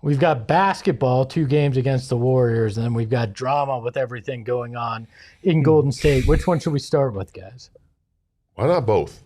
We've got basketball, 2 games against the Warriors, and then we've got drama with everything going on in Golden State. Which one should we start with, guys? Why not both?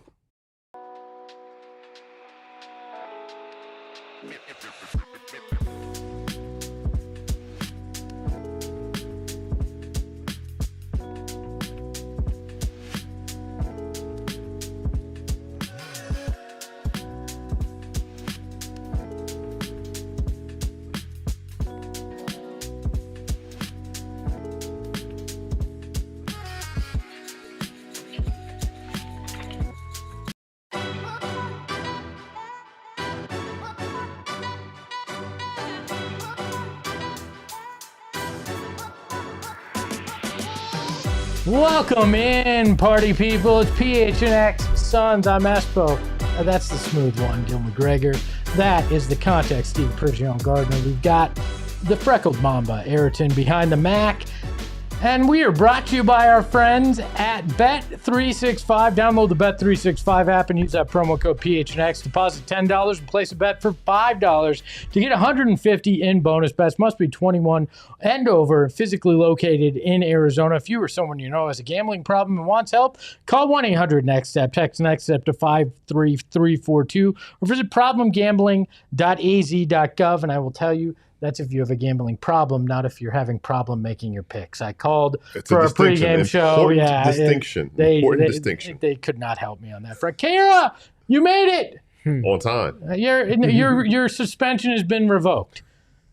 Welcome in, party people. It's PHNX Suns. I'm Espo. That's the smooth one, Gil McGregor. That is the contact, Steve Persian Gardner. We've got the freckled Mamba, Ayrton, behind the Mac. And we are brought to you by our friends at Bet365. Download the Bet365 app and use that promo code PHNX. Deposit $10 and place a bet for $5 to get $150 in bonus bets. Must be 21 and over, physically located in Arizona. If you or someone you know has a gambling problem and wants help, call 1-800-NEXT-STEP. Text NEXT-STEP to 53342 or visit problemgambling.az.gov. And I will tell you, that's if you have a gambling problem, not if you're having problem making your picks. I called for a pregame show. Yeah, distinction. Important distinction. They could not help me on that front. Kara, you made it on time. Your suspension has been revoked.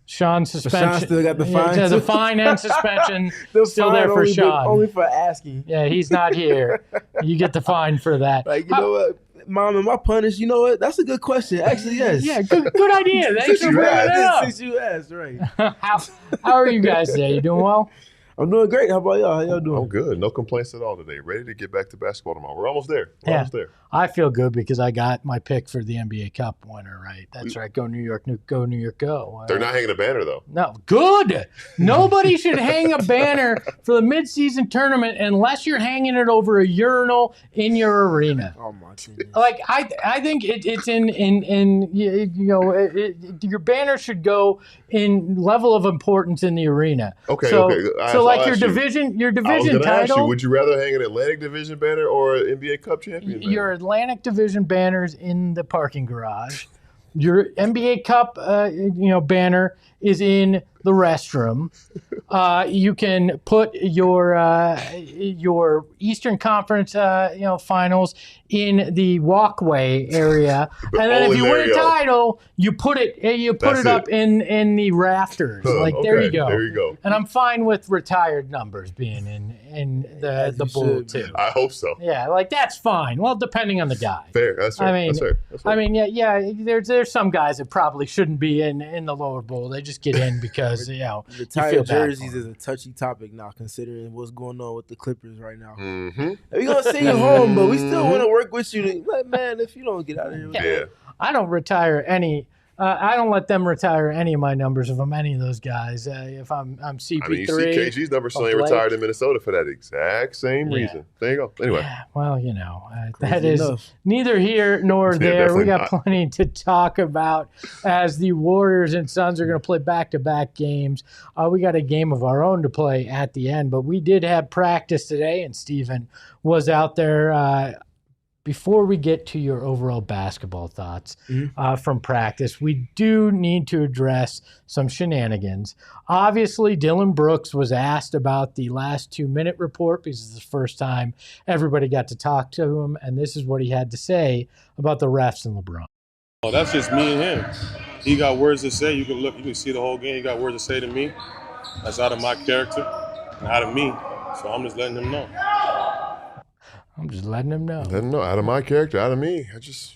Sean's suspension. Sean still got the fine. Yeah, the fine and suspension still there for Sean. Only for asking. Yeah, he's not here. You get the fine for that. Like, you know what? Mom, am I punished? You know what? That's a good question. Actually, yes. Yeah, good idea. Thanks for bringing it up. Since you asked, right. How are you guys today? You doing well? I'm doing great. How about y'all? How y'all doing? I'm good. No complaints at all today. Ready to get back to basketball tomorrow. We're almost there. Almost there. I feel good because I got my pick for the NBA Cup winner right. That's right. Go New York, go New York, go. They're not hanging a banner, though. No. Good. Nobody should hang a banner for the midseason tournament unless you're hanging it over a urinal in your arena. Oh, my goodness. Like, I think it's your banner should go in level of importance in the arena. Okay, so, okay. So, like your division title. Ask you, would you rather hang an Atlantic Division banner or an NBA Cup champion banner? Your Atlantic Division banners in the parking garage. Your NBA Cup, banner is in the restroom. You can put your Eastern Conference, finals in the walkway area, and then if you win a title, you put it up in the rafters. There you go. There you go. And I'm fine with retired numbers being in the bowl too. I hope so. Yeah, that's fine. Well, depending on the guy. Fair. That's fair. That's fair. I mean, there's some guys that probably shouldn't be in the lower bowl. They just get in because retired jerseys is a touchy topic now, considering what's going on with the Clippers right now. Mm-hmm. We're gonna send you home, but we still want to work with you. Man, if you don't get out of here, yeah. I don't retire any. I don't let them retire any of my numbers if I'm any of those guys. If I'm CP3. I mean, you see KG's number still ain't retired in Minnesota for that exact same reason. There you go. Anyway. Yeah, well, that is neither here nor there. We got plenty to talk about as the Warriors and Suns are going to play back-to-back games. We got a game of our own to play at the end, but we did have practice today, and Steven was out there. Before we get to your overall basketball thoughts from practice, we do need to address some shenanigans. Obviously, Dylan Brooks was asked about the last 2-minute report because it's the first time everybody got to talk to him, and this is what he had to say about the refs and LeBron. Oh, that's just me and him. He got words to say. You can see the whole game. He got words to say to me. That's out of my character and out of me. So I'm just letting him know. I'm just letting him know. Let him know. Out of my character, out of me. I just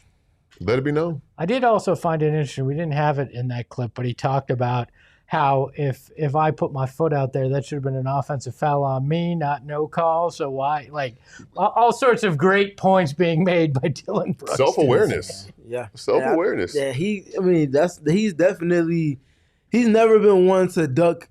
let it be known. I did also find it interesting. We didn't have it in that clip, but he talked about how if I put my foot out there, that should have been an offensive foul on me, not no call. So why? All sorts of great points being made by Dylan Brooks. Self-awareness. Yeah. Self-awareness. Yeah, he's never been one to duck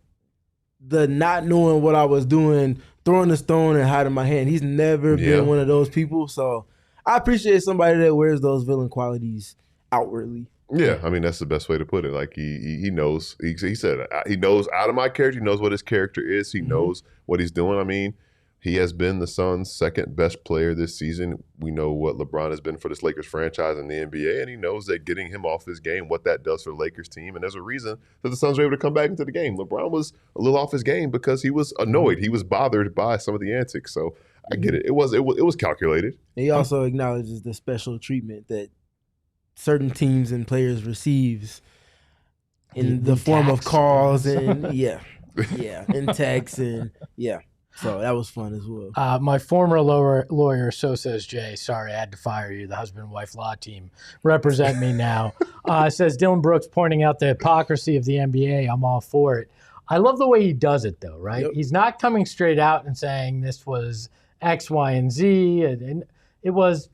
the not knowing what I was doing, throwing the stone and hiding my hand. He's never been one of those people. So I appreciate somebody that wears those villain qualities outwardly. Yeah, I mean that's the best way to put it. Like he knows. He said he knows out of my character. He knows what his character is. He knows what he's doing. I mean, he has been the Suns' second best player this season. We know what LeBron has been for this Lakers franchise in the NBA, and he knows that getting him off his game, what that does for the Lakers team. And there's a reason that the Suns were able to come back into the game. LeBron was a little off his game because he was annoyed. He was bothered by some of the antics. So I get it. It was calculated. He also acknowledges the special treatment that certain teams and players receives in the form of calls and and texts and so that was fun as well. My former lawyer, so says Jay, sorry I had to fire you, the husband-wife law team represent me now, says Dylan Brooks pointing out the hypocrisy of the NBA. I'm all for it. I love the way he does it though, right? Yep. He's not coming straight out and saying this was X, Y, and Z, and it was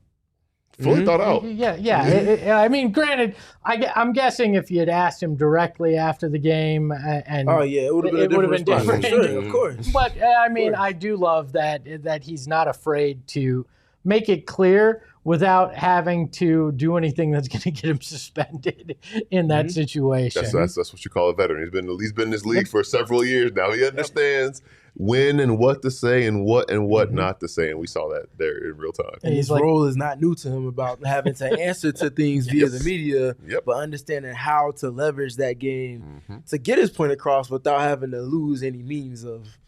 fully thought out. Yeah. I mean, granted, I'm guessing if you had asked him directly after the game, and it would have been different. Sure, of course. But I mean, I do love that he's not afraid to make it clear without having to do anything that's going to get him suspended in that situation. That's what you call a veteran. He's been in this league for several years now. He understands when and what to say and what not to say, and we saw that there in real time. And his role is not new to him about having to answer to things via the media, but understanding how to leverage that game to get his point across without having to lose any means of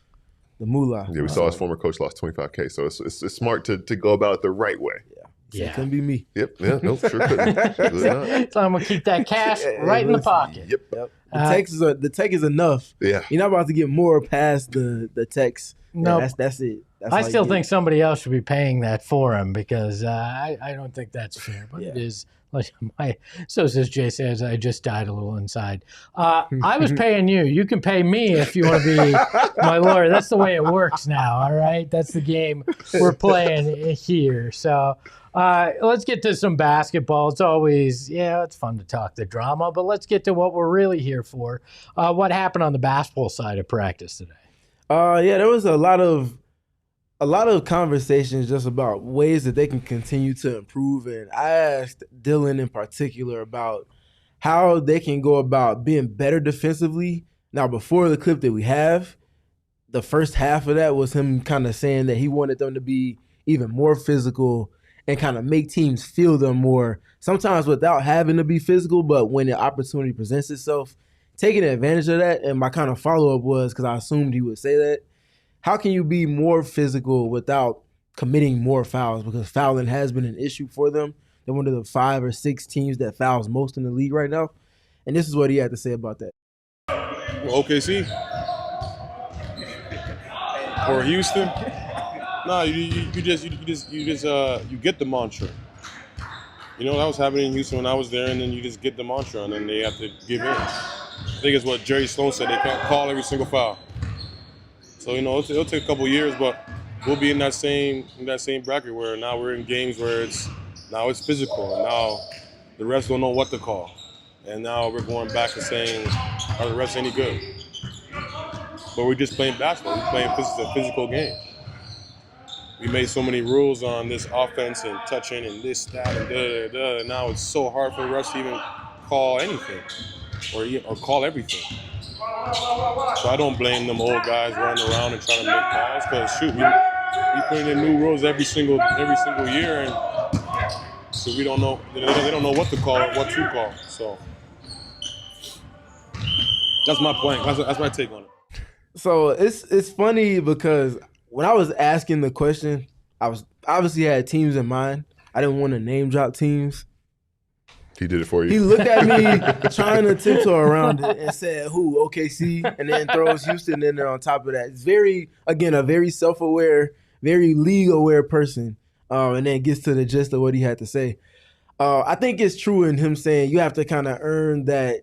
the moolah. Yeah, we saw his former coach lost $25K, so it's smart to go about it the right way. Yeah, it couldn't be me. Yep. Yeah. Nope. Sure couldn't. So I'm gonna keep that cash right in the pocket. Yep. The tech is enough. Yeah. You're not about to get more past the text. No, that's it. I still think somebody else should be paying that for him because I don't think that's fair. But it is. So says Jay says I just died a little inside. I was paying you. You can pay me if you want to be my lawyer. That's the way it works now. All right. That's the game we're playing here. So. Let's get to some basketball. It's always, it's fun to talk the drama, but let's get to what we're really here for. What happened on the basketball side of practice today? There was a lot of conversations just about ways that they can continue to improve. And I asked Dylan in particular about how they can go about being better defensively. Now, before the clip that we have, the first half of that was him kind of saying that he wanted them to be even more physical and kind of make teams feel them more, sometimes without having to be physical, but when the opportunity presents itself, taking advantage of that. And my kind of follow-up was, because I assumed he would say that, how can you be more physical without committing more fouls? Because fouling has been an issue for them. They're one of the 5 or 6 teams that fouls most in the league right now. And this is what he had to say about that. Well, OKC or Houston? No, you get the mantra. You know, that was happening in Houston when I was there, and then you just get the mantra, and then they have to give in. I think it's what Jerry Sloan said. They can't call every single foul. So, you know, it'll take a couple of years, but we'll be in that same bracket where now we're in games where it's physical, and now the refs don't know what to call. And now we're going back and saying, are the refs any good? But we're just playing basketball. We're playing a physical game. We made so many rules on this offense and touching and this, that, and da-da-da-da. And now it's so hard for refs to even call anything or call everything. So I don't blame them old guys running around and trying to make calls because, shoot, we putting in new rules every single year, and so we don't know. They don't know what to call, what to call. So that's my point. That's my take on it. So it's funny because when I was asking the question, I was obviously had teams in mind. I didn't want to name drop teams. He did it for you. He looked at me trying to tiptoe around it and said, who, OKC, and then throws Houston in there on top of that. It's a very self-aware, very league-aware person, and then gets to the gist of what he had to say. I think it's true in him saying you have to kind of earn that,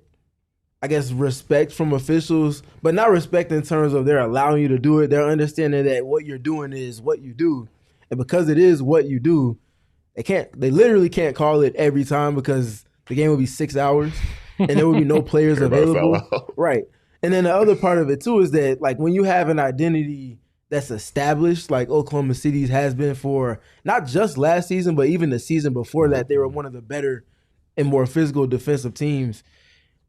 I guess, respect from officials, but not respect in terms of they're allowing you to do it. They're understanding that what you're doing is what you do. And because it is what you do, they literally can't call it every time because the game will be 6 hours and there will be no players available. Right. And then the other part of it too is that, like, when you have an identity that's established, like Oklahoma City's has been for not just last season, but even the season before that, they were one of the better and more physical defensive teams.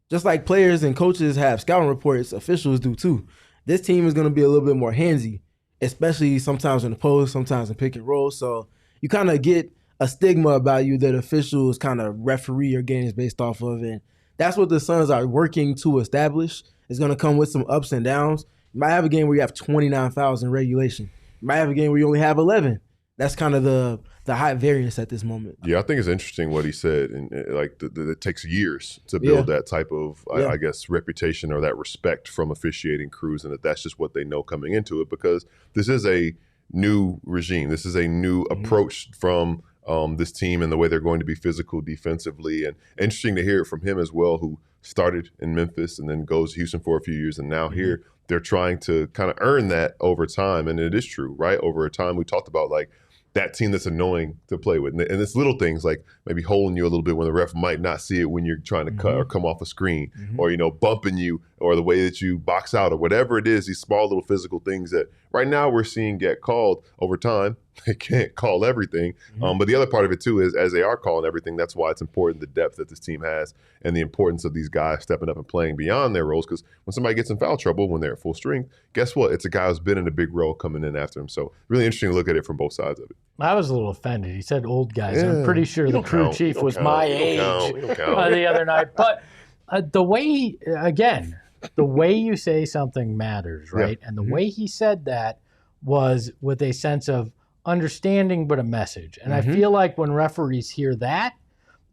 Just like players and coaches have scouting reports, officials do too. This team is going to be a little bit more handsy, especially sometimes in the post, sometimes in pick and roll. So you kind of get a stigma about you that officials kind of referee your games based off of. And that's what the Suns are working to establish. It's going to come with some ups and downs. You might have a game where you have 29 fouls in regulation. You might have a game where you only have 11. That's kind of the high variance at this moment. Yeah, I think it's interesting what he said, and like it takes years to build that type of, I guess, reputation or that respect from officiating crews, and that's just what they know coming into it, because this is a new regime. This is a new approach from this team and the way they're going to be physical defensively. And interesting to hear it from him as well, who started in Memphis and then goes to Houston for a few years, and now here they're trying to kind of earn that over time. And it is true, right? Over time, we talked about like that team that's annoying to play with. And it's little things like maybe holding you a little bit when the ref might not see it when you're trying to cut or come off a screen, or, bumping you, or the way that you box out, or whatever it is, these small little physical things that right now we're seeing get called over time. They can't call everything. But the other part of it too is, as they are calling everything, that's why it's important, the depth that this team has and the importance of these guys stepping up and playing beyond their roles. Because when somebody gets in foul trouble, when they're at full strength, guess what? It's a guy who's been in a big role coming in after him. So really interesting to look at it from both sides of it. I was a little offended. He said old guys. I'm pretty sure the crew chief was my age the other night. But the way, again, the way you say something matters, right? And the way he said that was with a sense of understanding, but a message. And I feel like when referees hear that,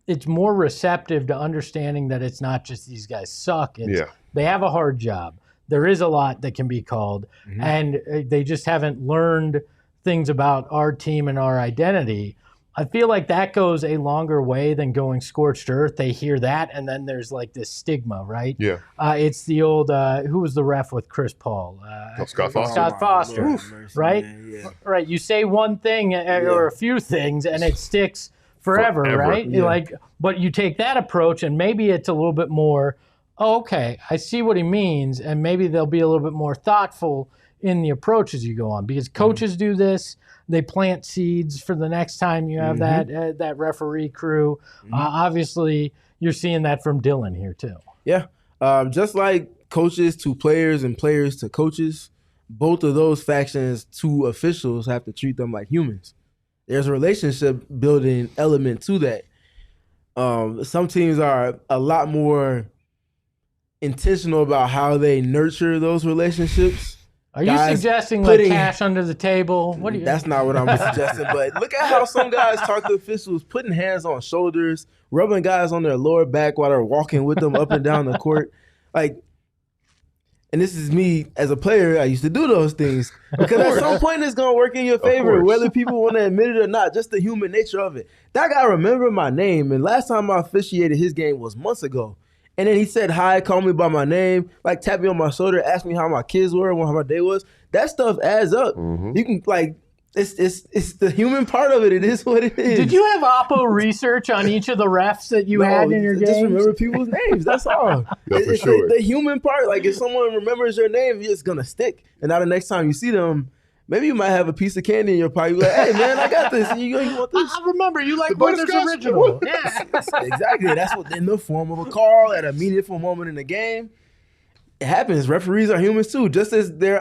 it's more receptive to understanding that it's not just these guys suck. It's, they have a hard job. There is a lot that can be called, and they just haven't learned things about our team and our identity. I feel like that goes a longer way than going scorched earth. They hear that, and then there's like this stigma, right? Yeah. It's the old, who was the ref with Chris Paul? Scott Foster. Scott Foster, right? Right. You say one thing or a few things, and it sticks forever. Right? Like, but you take that approach, and maybe it's a little bit more, oh, okay, I see what he means, and maybe they'll be a little bit more thoughtful in the approach as you go on, because coaches do this. They plant seeds for the next time you have that referee crew. Obviously, you're seeing that from Dylan here too. Yeah, just like coaches to players and players to coaches, both of those factions to officials have to treat them like humans. There's a relationship building element to that. Some teams are a lot more intentional about how they nurture those relationships. Are you suggesting like cash under the table? What are you? That's not what I'm suggesting. But look at how some guys talk to officials, putting hands on shoulders, rubbing guys on their lower back while they're walking with them up and down the court. Like, and this is me as a player. I used to do those things because at some point it's gonna work in your favor, whether people want to admit it or not. Just the human nature of it. That guy remembered my name, and last time I officiated his game was months ago. And then he said hi, called me by my name, like tapped me on my shoulder, asked me how my kids were, how my day was. That stuff adds up. You can like, it's the human part of it. It is what it is. Did you have Oppo research on each of the refs that you had in your games? Just remember people's names. That's all. For sure. The human part. Like if someone remembers your name, it's gonna stick. And now the next time you see them, maybe you might have a piece of candy in your pocket. You're like, hey, man, I got this. You want this? I remember you like Werther's Original. Yeah. Exactly. That's what in the form of a call at a meaningful moment in the game. It happens. Referees are humans too. Just as they're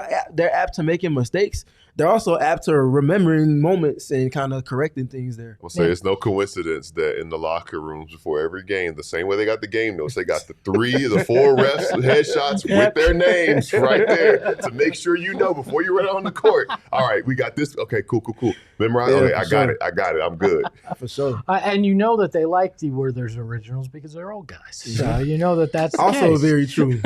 apt to making mistakes, they're also apt to remembering moments and kind of correcting things there. I'll say it's no coincidence that in the locker rooms before every game, the same way they got the game notes, they got the 4 refs headshots with their names right there to make sure you know before you run on the court. All right, we got this. Okay, cool. Memorize. Okay, I got it. I'm good. For sure. And you know that they like the Werther's Originals because they're old guys. So you know that's the also case. Very true.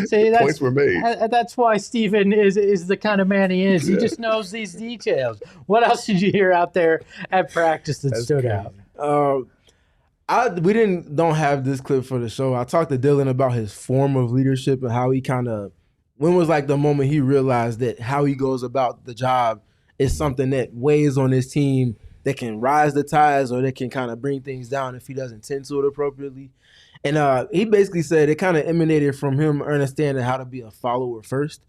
See, points were made. That's why Stephen is the kind of man he is. He just knows these details. What else did you hear out there at practice that stood out? We don't have this clip for the show. I talked to Dylan about his form of leadership and how he when was like the moment he realized that how he goes about the job is something that weighs on his team, that can rise the tides or that can kind of bring things down if he doesn't tend to it appropriately. And he basically said it kind of emanated from him understanding how to be a follower first.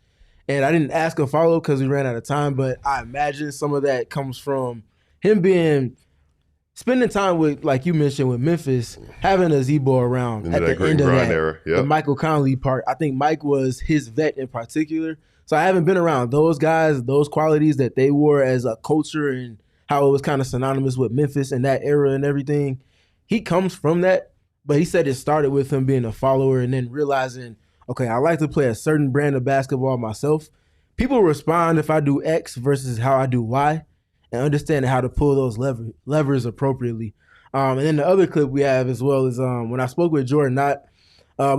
And I didn't ask a follow because we ran out of time, but I imagine some of that comes from him being spending time with, like you mentioned, with Memphis, having a Z-Bo around Into at that the end of grind that, era. the Yep. Michael Conley part. I think Mike was his vet in particular. So I haven't been around those guys, those qualities that they wore as a culture and how it was kind of synonymous with Memphis in that era and everything. He comes from that, but he said it started with him being a follower and then realizing, okay, I like to play a certain brand of basketball myself. People respond if I do X versus how I do Y, and understanding how to pull those levers appropriately. And then the other clip we have as well is when I spoke with Jordan Knott,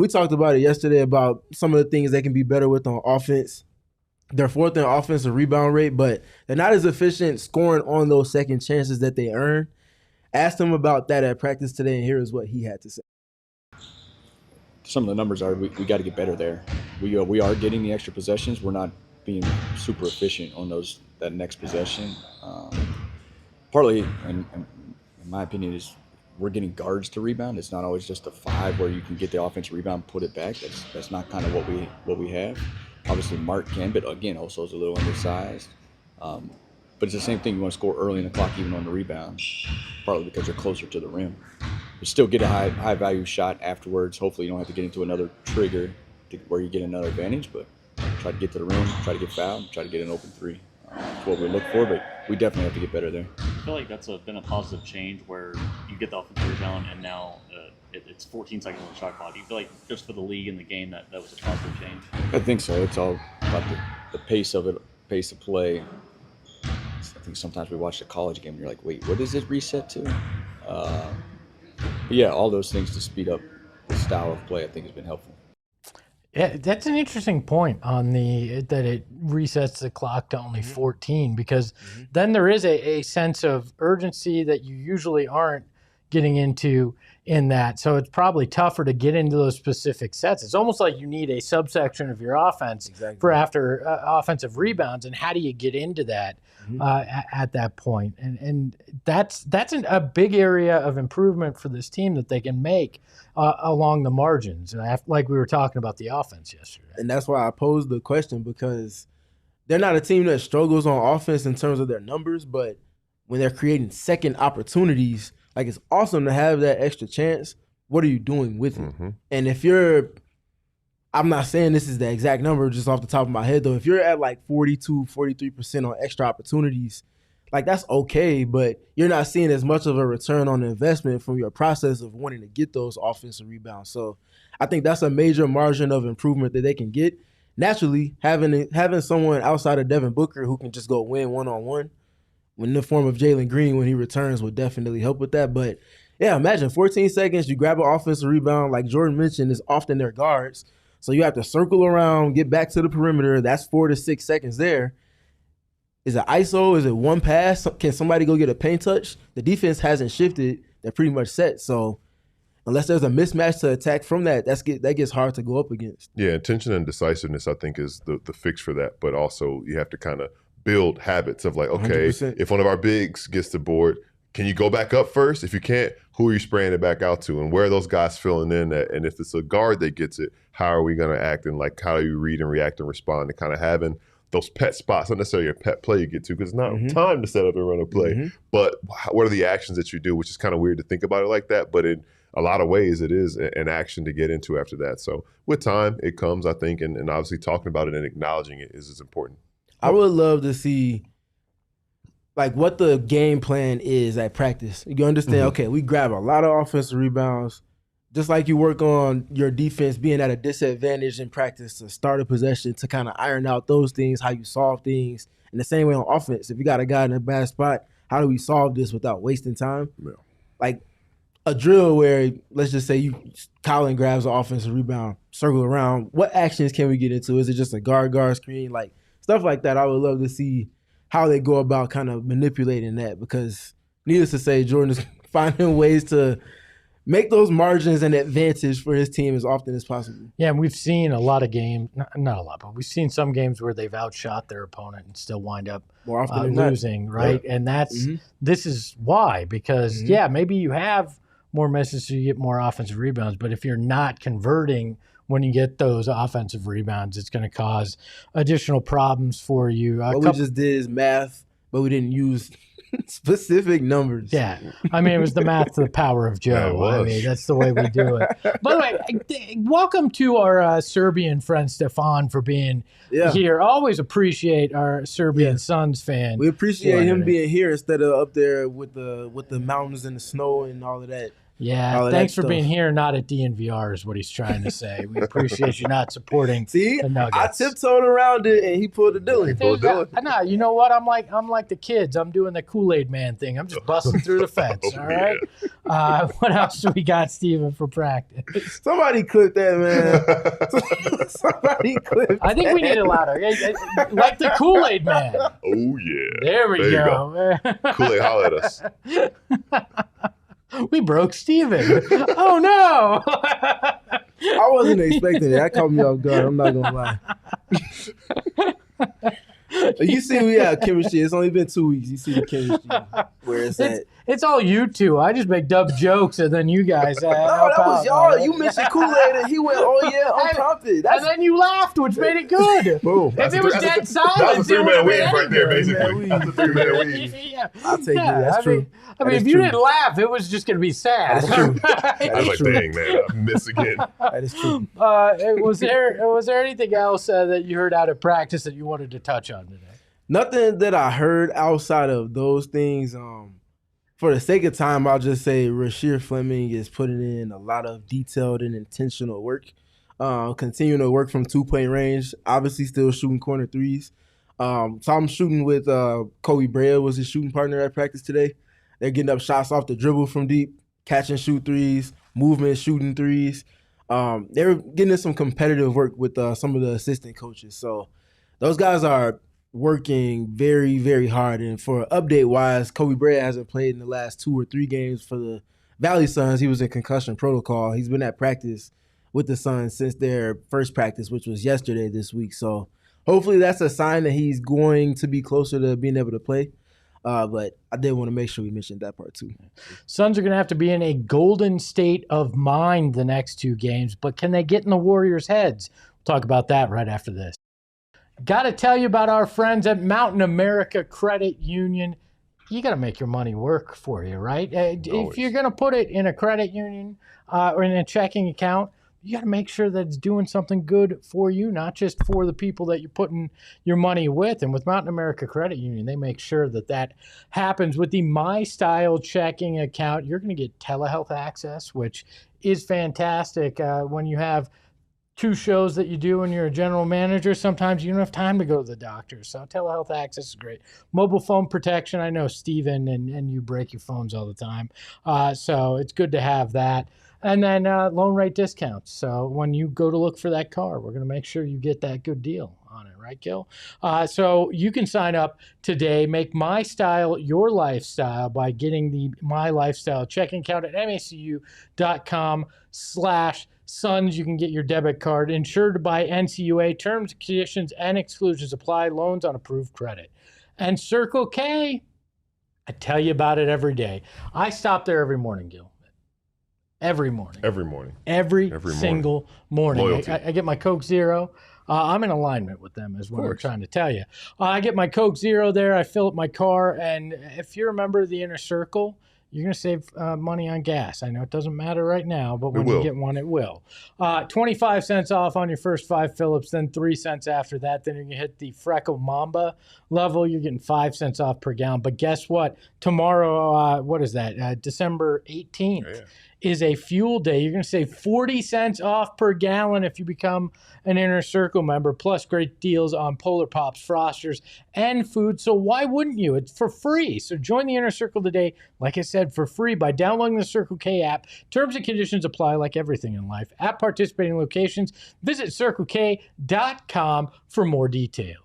we talked about it yesterday about some of the things they can be better with on offense. They're fourth in offensive rebound rate, but they're not as efficient scoring on those second chances that they earn. Asked him about that at practice today, and here is what he had to say. Some of the numbers are we got to get better there. We are getting the extra possessions. We're not being super efficient on that next possession. Partly, and in my opinion, is we're getting guards to rebound. It's not always just a 5 where you can get the offensive rebound, put it back. That's not kind of what we have. Obviously, Mark can, but again, also is a little undersized. But it's the same thing. You want to score early in the clock, even on the rebound, partly because you're closer to the rim. You still get a high value shot afterwards. Hopefully, you don't have to get into another trigger where you get another advantage, but try to get to the rim, try to get fouled, try to get an open 3. That's what we look for, but we definitely have to get better there. I feel like that's been a positive change where you get the offensive rebound and now it's 14 seconds on the shot clock. Do you feel like just for the league and the game that was a positive change? I think so. It's all about the pace of it, pace of play. I think sometimes we watch the college game and you're like, wait, what does it reset to? But yeah, all those things to speed up the style of play I think has been helpful. Yeah, that's an interesting point on that it resets the clock to only 14 because then there is a sense of urgency that you usually aren't getting into in that. So it's probably tougher to get into those specific sets. It's almost like you need a subsection of your offense for after offensive rebounds. And how do you get into that at that point? And that's a big area of improvement for this team that they can make along the margins. And like we were talking about the offense yesterday. And that's why I posed the question, because they're not a team that struggles on offense in terms of their numbers, but when they're creating second opportunities, like it's awesome to have that extra chance. What are you doing with it? And if you're, I'm not saying this is the exact number just off the top of my head though, if you're at like 42, 43% on extra opportunities, like that's okay, but you're not seeing as much of a return on the investment from your process of wanting to get those offensive rebounds. So I think that's a major margin of improvement that they can get. Naturally, having someone outside of Devin Booker who can just go win one-on-one in the form of Jalen Green when he returns would definitely help with that. But yeah, imagine 14 seconds, you grab an offensive rebound, like Jordan mentioned, is often their guards. So you have to circle around, get back to the perimeter. That's 4 to 6 seconds there. Is it ISO? Is it one pass? Can somebody go get a paint touch? The defense hasn't shifted. They're pretty much set. So unless there's a mismatch to attack from that, that gets hard to go up against. Yeah, intention and decisiveness, I think, is the fix for that. But also you have to kind of build habits of like, okay, 100%. If one of our bigs gets the board, can you go back up first? If you can't, who are you spraying it back out to? And where are those guys filling in at? And if it's a guard that gets it, how are we going to act? And like, how do you read and react and respond? And kind of having those pet spots, not necessarily a pet play you get to, because it's not time to set up and run a play. But what are the actions that you do, which is kind of weird to think about it like that. But in a lot of ways, it is an action to get into after that. So with time, it comes, I think, and obviously talking about it and acknowledging it is important. I would love to see like what the game plan is at practice. You understand, okay, we grab a lot of offensive rebounds, just like you work on your defense being at a disadvantage in practice to start a possession to kind of iron out those things, how you solve things. In the same way on offense, if you got a guy in a bad spot, how do we solve this without wasting time? Yeah. Like a drill where, let's just say Colin grabs an offensive rebound, circle around. What actions can we get into? Is it just a guard screen? Like stuff like that. I would love to see how they go about kind of manipulating that, because needless to say, Jordan is finding ways to make those margins an advantage for his team as often as possible. Yeah, and we've seen a lot of games, not a lot, but we've seen some games where they've outshot their opponent and still wind up More often than not. losing, right? Yeah. And this is why, because, maybe you have more misses so you get more offensive rebounds, but if you're not converting when you get those offensive rebounds, it's going to cause additional problems for you. What we just did is math, but we didn't use Specific numbers. Yeah. I mean, it was the math to the power of Yeah, it Joe. I was. mean, that's the way we do it. By the way, welcome to our Serbian friend Stefan for being here. Always appreciate our Serbian Suns fan. We appreciate him joining it. being here instead of up there with the mountains and the snow and all of that. Yeah, all of thanks that for being stuff. here, not at DNVR is what he's trying to say. We appreciate you not supporting See, the I Nuggets. tiptoed around it and he pulled a Dylan. No, you know what? I'm like the kids. I'm doing the Kool-Aid man thing. I'm just busting through the fence. Oh, All right. What else do we got, Steven, for practice? Somebody clip that, man. Somebody clip. I think we need it louder. Like the Kool-Aid man. Oh yeah. There we you go. Kool-Aid, holler at us. We broke Steven. Oh no. I wasn't expecting it. That caught me off guard. I'm not gonna lie. You see, we have chemistry. It's only been 2 weeks. You see the chemistry where it's at. It's all you two. I just make dumb jokes and then you guys. No, that was y'all. You mentioned Kool-Aid and he went, "Oh yeah, unprompted." And then you laughed, which made it good. Boom. If it was dead That silent, was a it three-man would've been weave right there, any basically. Man, That's a three-man weave. Yeah. I'll take it. That's true. I mean, That is if you true. didn't laugh, it was just going to be sad. That is true. I was like, true. dang, man, I missed again. That is true. Was there anything else that you heard out of practice that you wanted to touch on today? Nothing that I heard outside of those things. For the sake of time, I'll just say Rasheer Fleming is putting in a lot of detailed and intentional work. Continuing to work from 2-point range. Obviously, still shooting corner threes. So I'm shooting with Kobe Bryant was his shooting partner at practice today. They're getting up shots off the dribble from deep, catch and shoot threes, movement shooting threes. They're getting in some competitive work with some of the assistant coaches. So those guys are working very, very hard. And for update-wise, Kobe Bryant hasn't played in the last 2 or 3 games for the Valley Suns. He was in concussion protocol. He's been at practice with the Suns since their first practice, which was yesterday this week. So hopefully that's a sign that he's going to be closer to being able to play. But I did want to make sure we mentioned that part too. Suns are going to have to be in a golden state of mind the next 2 games, but can they get in the Warriors' heads? We'll talk about that right after this. Got to tell you about our friends at Mountain America Credit Union. You got to make your money work for you, right? If you're going to put it in a credit union or in a checking account, you got to make sure that it's doing something good for you, not just for the people that you're putting your money with. And with Mountain America Credit Union, they make sure that that happens. With the My Style checking account, you're going to get telehealth access, which is fantastic. When you have 2 shows that you do and you're a general manager, sometimes you don't have time to go to the doctor. So telehealth access is great. Mobile phone protection. I know Steven and you break your phones all the time. So it's good to have that. And then loan rate discounts. So when you go to look for that car, we're going to make sure you get that good deal on it, right, Gil? So you can sign up today. Make My Style your lifestyle by getting the My Lifestyle checking account at macu.com/Suns. You can get your debit card insured by NCUA. Terms, conditions, and exclusions apply. Loans on approved credit. And Circle K, I tell you about it every day. I stop there every morning, Gil. Every morning. Every single morning. I get my Coke Zero. I'm in alignment with them is what I'm trying to tell you. I get my Coke Zero there. I fill up my car. And if you're a member of the Inner Circle, you're going to save money on gas. I know it doesn't matter right now, but when you get one, it will. 25 cents off on your first 5 fill-ups, then 3 cents after that. Then you're going to hit the Freckle Mamba level. You're getting 5 cents off per gallon. But guess what? Tomorrow, what is that? December 18th. Is a fuel day. You're going to save 40 cents off per gallon if you become an Inner Circle member, plus great deals on Polar Pops, Frosters, and food. So why wouldn't you? It's for free. So join the Inner Circle today, like I said, for free by downloading the Circle K app. Terms and conditions apply like everything in life. At participating locations, visit CircleK.com for more details.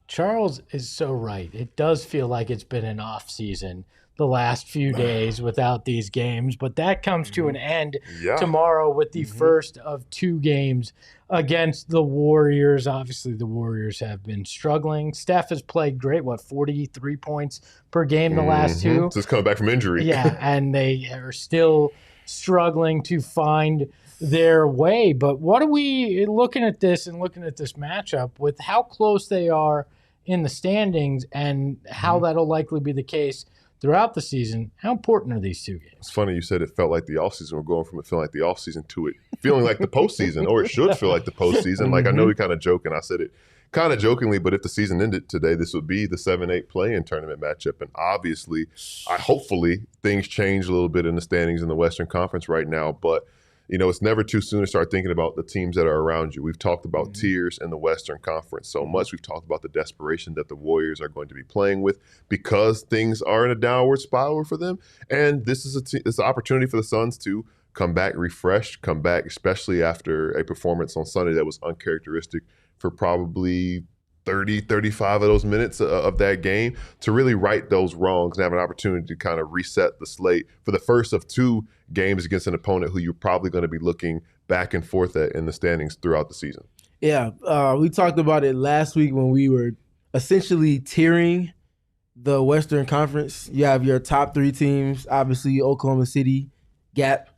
Charles is so right. It does feel like it's been an off season the last few days without these games, but that comes to an end tomorrow with the first of 2 games against the Warriors. Obviously, the Warriors have been struggling. Steph has played great, 43 points per game the last 2. Just coming back from injury. Yeah, and they are still struggling to find their way. But what are we looking at this matchup with how close they are in the standings and how that'll likely be the case throughout the season. How important are these 2 games? It's funny you said it felt like the offseason. We're going from it feeling like the offseason to it feeling like the postseason, or it should feel like the postseason. Like, I know we kind of joke, and I said it kind of jokingly, but if the season ended today, this would be the 7-8 play-in tournament matchup. And obviously, hopefully, things change a little bit in the standings in the Western Conference right now. But, you know, it's never too soon to start thinking about the teams that are around you. We've talked about tiers in the Western Conference so much. We've talked about the desperation that the Warriors are going to be playing with because things are in a downward spiral for them. And this is it's an opportunity for the Suns to come back refreshed, come back, especially after a performance on Sunday that was uncharacteristic for probably 30, 35 of those minutes of that game, to really right those wrongs and have an opportunity to kind of reset the slate for the first of 2 games against an opponent who you're probably going to be looking back and forth at in the standings throughout the season. Yeah, we talked about it last week when we were essentially tiering the Western Conference. You have your top 3 teams, obviously Oklahoma City, gap,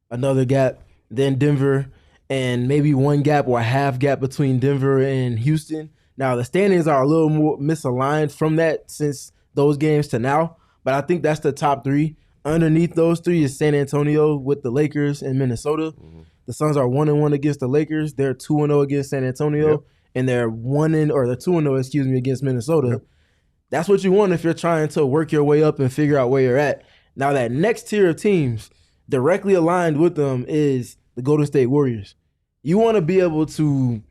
another gap, then Denver, and maybe 1 gap or a half gap between Denver and Houston. Now, the standings are a little more misaligned from that since those games to now, but I think that's the top 3. Underneath those 3 is San Antonio with the Lakers and Minnesota. Mm-hmm. The Suns are 1-1 against the Lakers. They're 2-0 against San Antonio, and they're 2-0, against Minnesota. Yep. That's what you want if you're trying to work your way up and figure out where you're at. Now, that next tier of teams, directly aligned with them is the Golden State Warriors. You want to be able to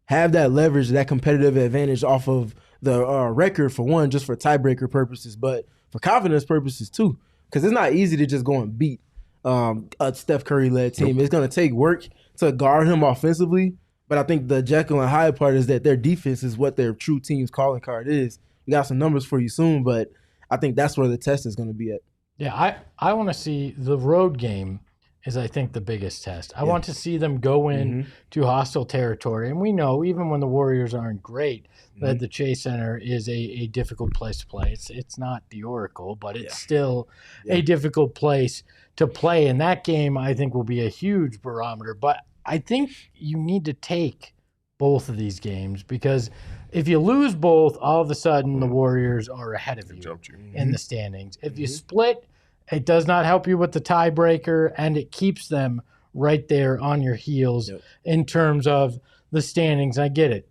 have that leverage, that competitive advantage off of the record, for one, just for tiebreaker purposes, but for confidence purposes too, because it's not easy to just go and beat a Steph Curry-led team. Nope. It's going to take work to guard him offensively, but I think the Jekyll and Hyde part is that their defense is what their true team's calling card is. We got some numbers for you soon, but I think that's where the test is going to be at. Yeah, I want to see the road game is, I think, the biggest test. I want to see them go in to hostile territory. And we know, even when the Warriors aren't great, that the Chase Center is a difficult place to play. It's not the Oracle, but it's still a difficult place to play. And that game, I think, will be a huge barometer. But I think you need to take both of these games, because if you lose both, all of a sudden the Warriors are ahead of you in the standings. If you split, it does not help you with the tiebreaker, and it keeps them right there on your heels in terms of the standings. I get it.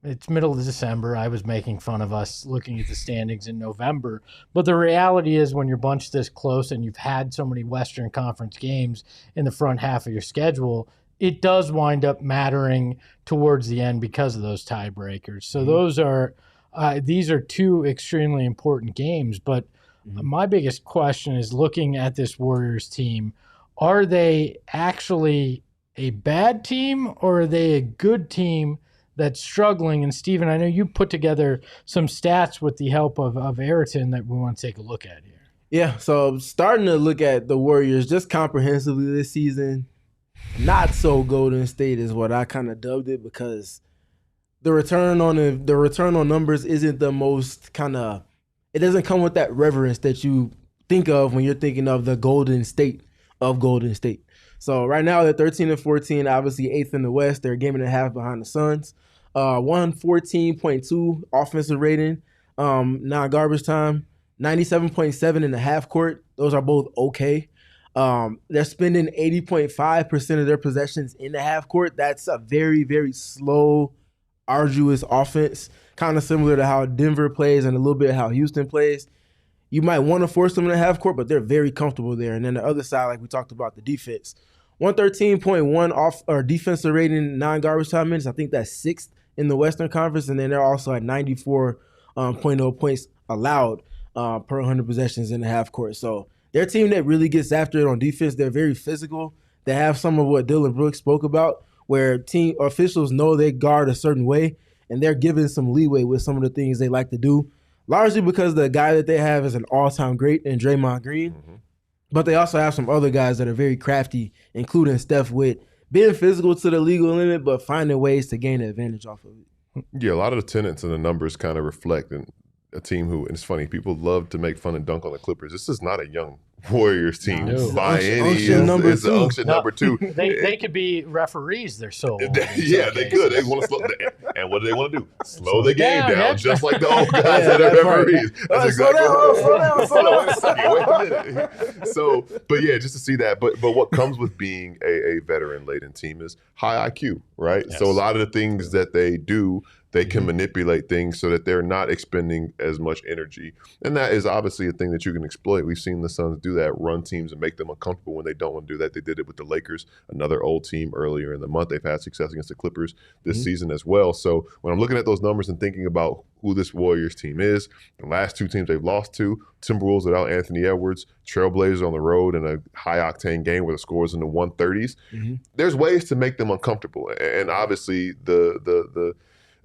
It's middle of December. I was making fun of us looking at the standings in November. But the reality is, when you're bunched this close and you've had so many Western Conference games in the front half of your schedule, it does wind up mattering towards the end because of those tiebreakers. So these are 2 extremely important games. But my biggest question is, looking at this Warriors team, are they actually a bad team, or are they a good team that's struggling? And Steven, I know you put together some stats with the help of Ayrton that we want to take a look at here. Yeah, so starting to look at the Warriors just comprehensively this season, not so Golden State is what I kind of dubbed it, because the return on numbers isn't the most it doesn't come with that reverence that you think of when you're thinking of the Golden State of Golden State. So right now they're 13-14, obviously 8th in the West. They're a game and a half behind the Suns. 114.2 offensive rating, non-garbage time, 97.7 in the half court. Those are both okay. They're spending 80.5% of their possessions in the half court. That's a very, very slow, arduous offense, kind of similar to how Denver plays and a little bit how Houston plays. You might want to force them in the half court, but they're very comfortable there. And then the other side, like we talked about, the defense. 113.1 off or defensive rating, non-garbage time minutes. I think that's 6th in the Western Conference, and then they're also at 94.0 points allowed per 100 possessions in the half court. So they're a team that really gets after it on defense. They're very physical. They have some of what Dylan Brooks spoke about, where team officials know they guard a certain way, and they're given some leeway with some of the things they like to do, largely because the guy that they have is an all-time great in Draymond Green. But they also have some other guys that are very crafty, including Steph, with being physical to the legal limit, but finding ways to gain an advantage off of it. Yeah, a lot of the tenets and the numbers kind of reflect a team who, and it's funny, people love to make fun and dunk on the Clippers. This is not a young Warriors team No. by Unction- any unction number it's two. unction number 2. They could be referees. They're so old. Yeah, they could. They want to slow. And what do they want to do? Slow the it game down, down, yeah. just like the old guys Yeah, that are that's right. referees. That's Slow exactly down, what. slow down, slow Hold on, down. wait a second. Wait a minute. So, but yeah, just to see that. But what comes with being a veteran-laden team is high IQ, right? Yes. So a lot of the things that they do, they can manipulate things so that they're not expending as much energy. And that is obviously a thing that you can exploit. We've seen the Suns do that, run teams and make them uncomfortable when they don't want to do that. They did it with the Lakers, another old team earlier in the month. They've had success against the Clippers this season as well. So when I'm looking at those numbers and thinking about who this Warriors team is, the last 2 teams they've lost to, Timberwolves without Anthony Edwards, Trailblazers on the road in a high-octane game where the score is in the 130s. There's ways to make them uncomfortable. And obviously the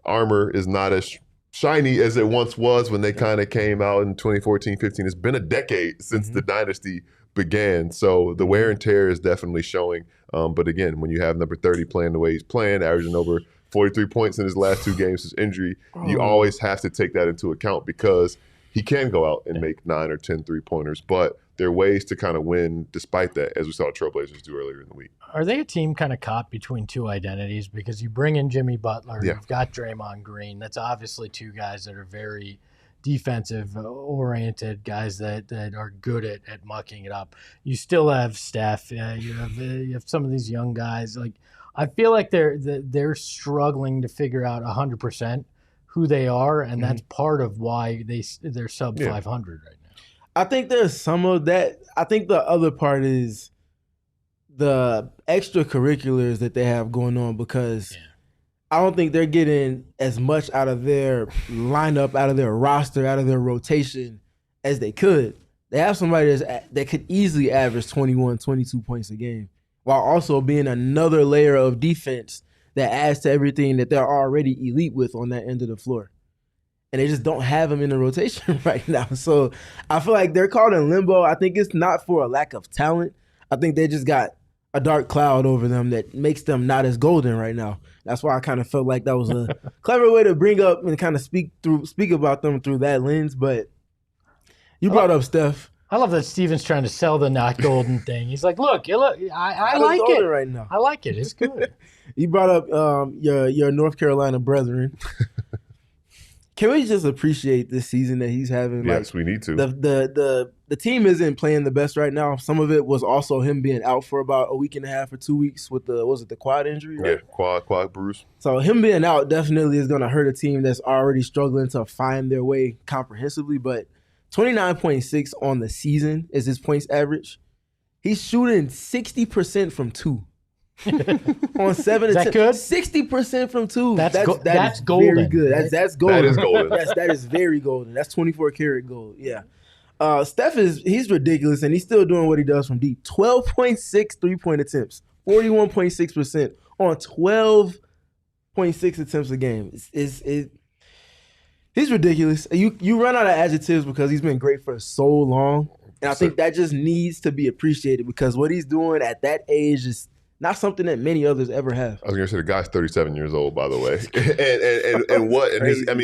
armor is not as shiny as it once was when they kind of came out in 2014-15. It's been a decade since the Dynasty began. So the wear and tear is definitely showing. But again, when you have number 30 playing the way he's playing, averaging over 43 points in his last 2 games since injury, you always have to take that into account because he can go out and make 9 or 10 3-pointers. But there are ways to kind of win despite that, as we saw Trailblazers do earlier in the week. Are they a team kind of caught between 2 identities? Because you bring in Jimmy Butler, Yeah. you've got Draymond Green. That's obviously 2 guys that are very defensive oriented, guys that are good at mucking it up. You still have Steph. You have some of these young guys. Like I feel like they're struggling to figure out 100% who they are, and that's part of why they're sub 500 right now. I think there's some of that. I think the other part is the extracurriculars that they have going on because I don't think they're getting as much out of their lineup, out of their roster, out of their rotation as they could. They have somebody that could easily average 21, 22 points a game while also being another layer of defense that adds to everything that they're already elite with on that end of the floor. And they just don't have him in the rotation right now. So I feel like they're caught in limbo. I think it's not for a lack of talent. I think they just got a dark cloud over them that makes them not as golden right now. That's why I kind of felt like that was a clever way to bring up and kind of speak about them through that lens. But you brought up Steph. I love that Steven's trying to sell the not golden thing. He's like, look, I like it right now. I like it. It's good. You brought up your North Carolina brethren. Can we just appreciate this season that he's having? Yes, we need to. The team isn't playing the best right now. Some of it was also him being out for about a week and a half or 2 weeks with the quad injury? Right? Yeah, quad bruise. So him being out definitely is going to hurt a team that's already struggling to find their way comprehensively. But 29.6 on the season is his points average. He's shooting 60% from 2. On 7 Is that good? 60% from 2. That's that's golden. Very good. Right? That's golden. That is golden. That is very golden. That's 24 karat gold. Yeah. Steph he's ridiculous, and he's still doing what he does from deep. 12.6 3-point attempts, 41.6% on 12.6 attempts a game. He's ridiculous. You run out of adjectives because he's been great for so long, and I think that just needs to be appreciated because what he's doing at that age is not something that many others ever have. I was going to say the guy's 37 years old, by the way,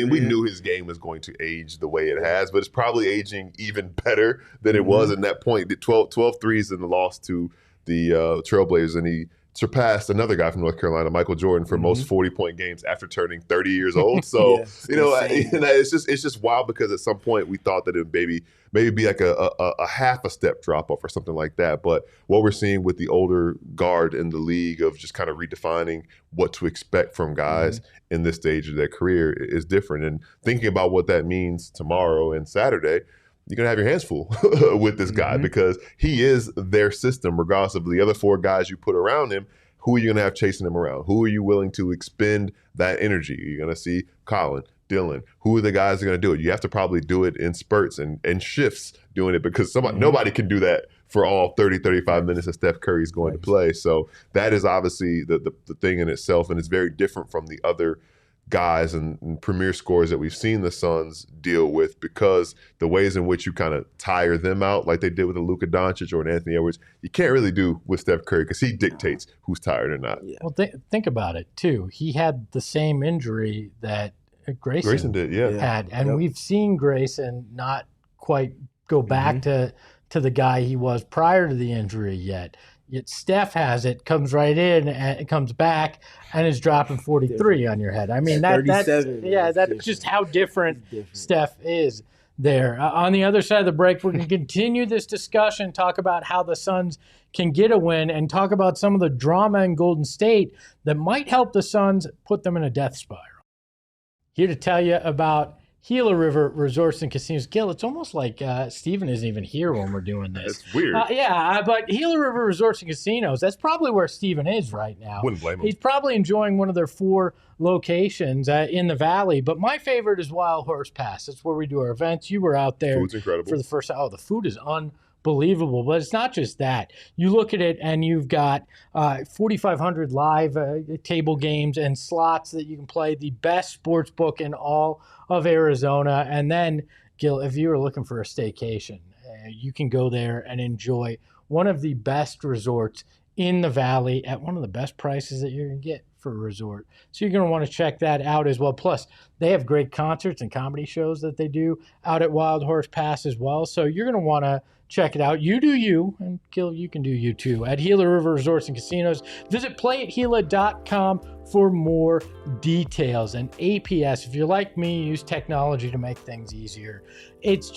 we knew his game was going to age the way it has, but it's probably aging even better than it was in that point. 12 threes in the loss to the Trailblazers, and he surpassed another guy from North Carolina, Michael Jordan, for most 40-point games after turning 30 years old. So it's just wild because at some point we thought that it would maybe be like a half a step drop off or something like that. But what we're seeing with the older guard in the league of just kind of redefining what to expect from guys in this stage of their career is different. And thinking about what that means tomorrow and Saturday, you're going to have your hands full with this guy because he is their system, regardless of the other 4 guys you put around him. Who are you going to have chasing him around? Who are you willing to expend that energy? You're going to see Colin, Dylan. Who are the guys that are going to do it? You have to probably do it in spurts and shifts doing it because nobody can do that for all 30, 35 minutes that Steph Curry is going to play. So that is obviously the thing in itself, and it's very different from the other guys and premier scorers that we've seen the Suns deal with because the ways in which you kind of tire them out like they did with a Luka Doncic or an Anthony Edwards, you can't really do with Steph Curry because he dictates who's tired or not. Well, think about it, too. He had the same injury that Grayson did, had, and we've seen Grayson not quite go back to to the guy he was prior to the injury yet. Yet Steph has it, comes right in, and it comes back, and is dropping 43 on your head. I mean, that's just how different Steph is there. On the other side of the break, we're going to continue this discussion, talk about how the Suns can get a win, and talk about some of the drama in Golden State that might help the Suns put them in a death spiral. Here to tell you about Gila River Resorts and Casinos. Gil, it's almost like Steven isn't even here when we're doing this. That's weird. But Gila River Resorts and Casinos, that's probably where Steven is right now. Wouldn't blame him. He's probably enjoying one of their 4 locations in the Valley, but my favorite is Wild Horse Pass. That's where we do our events. You were out there Food's incredible. for the first time. Oh, the food is unbelievable, but it's not just that. You look at it and you've got 4,500 live table games and slots that you can play, the best sports book in all of Arizona. And then, Gil, if you were looking for a staycation, you can go there and enjoy one of the best resorts in the Valley at one of the best prices that you're going to get for a resort. So you're going to want to check that out as well. Plus, they have great concerts and comedy shows that they do out at Wild Horse Pass as well. So you're going to want to check it out. You do you, and Gil, you can do you too, at Gila River Resorts and Casinos. Visit playatgila.com for more details. And APS, if you're like me, use technology to make things easier. It's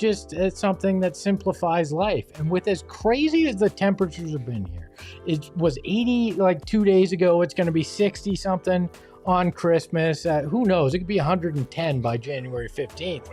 something that simplifies life. And with as crazy as the temperatures have been here, it was 80 like 2 days ago. It's going to be 60 something on Christmas. Who knows? It could be 110 by January 15th.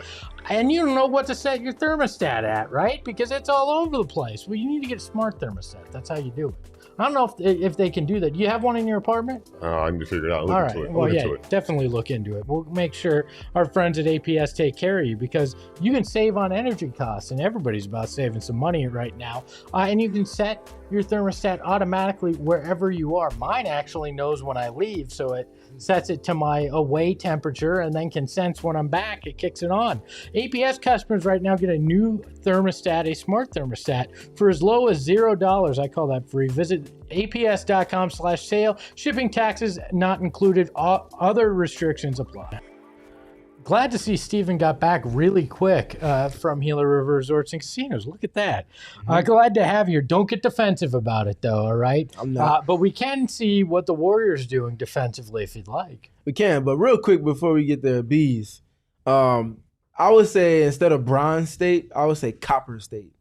And you don't know what to set your thermostat at, right? Because it's all over the place. Well, you need to get a smart thermostat. That's how you do it. I don't know if they can do that. Do you have one in your apartment? I need to figure it out. All right. Well, yeah, definitely look into it. We'll make sure our friends at APS take care of you, because you can save on energy costs, and everybody's about saving some money right now. And you can set your thermostat automatically wherever you are. Mine actually knows when I leave, so it sets it to my away temperature and then can sense when I'm back. It kicks it on. APS customers right now get a new thermostat, a smart thermostat, for as low as $0. I call that free. Visit aps.com/sale. Shipping, taxes not included. Other restrictions apply. Glad to see Steven got back really quick from Gila River Resorts and Casinos. Look at that. Glad to have you. Don't get defensive about it, though, all right? I'm not. But we can see what the Warriors doing defensively if you'd like. We can, but real quick before we get there, Bees, I would say instead of Bronze State, I would say Copper State.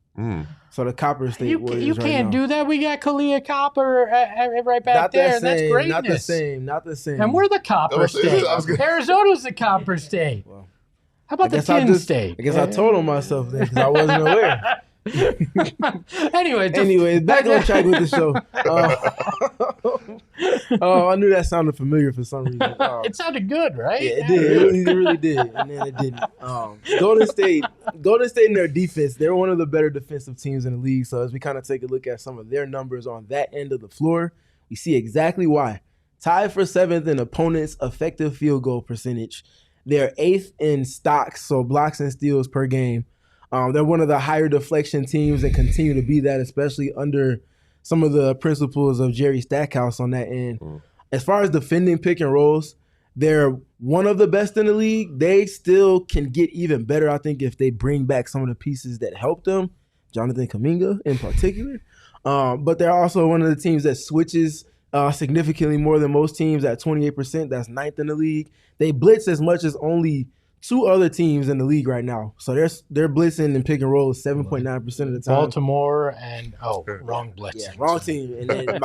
So the Copper State Warriors you can't do that. We got Kalia Copper right back there. That's greatness. Not the same. And we're the Copper State. Arizona's the Copper State. Well, how about the Tin State? I guess I told on myself then because I wasn't aware. Anyway, back on track with the show. I knew that sounded familiar for some reason. It sounded good, right? Yeah, it did. It really did. And then it didn't. Golden State in their defense, they're one of the better defensive teams in the league. So as we kind of take a look at some of their numbers on that end of the floor, we see exactly why. Tied for 7th in opponents' effective field goal percentage. They're 8th in stocks, so blocks and steals per game. They're one of the higher deflection teams and continue to be that, especially under some of the principles of Jerry Stackhouse on that end. As far as defending pick and rolls, they're one of the best in the league. They still can get even better, I think, if they bring back some of the pieces that helped them, Jonathan Kuminga in particular. But they're also one of the teams that switches significantly more than most teams at 28%. That's 9th in the league. They blitz as much as only 2 other teams in the league right now. So they're blitzing and pick and roll 7.9% of the time. Baltimore and wrong blitz. Yeah, wrong team. And then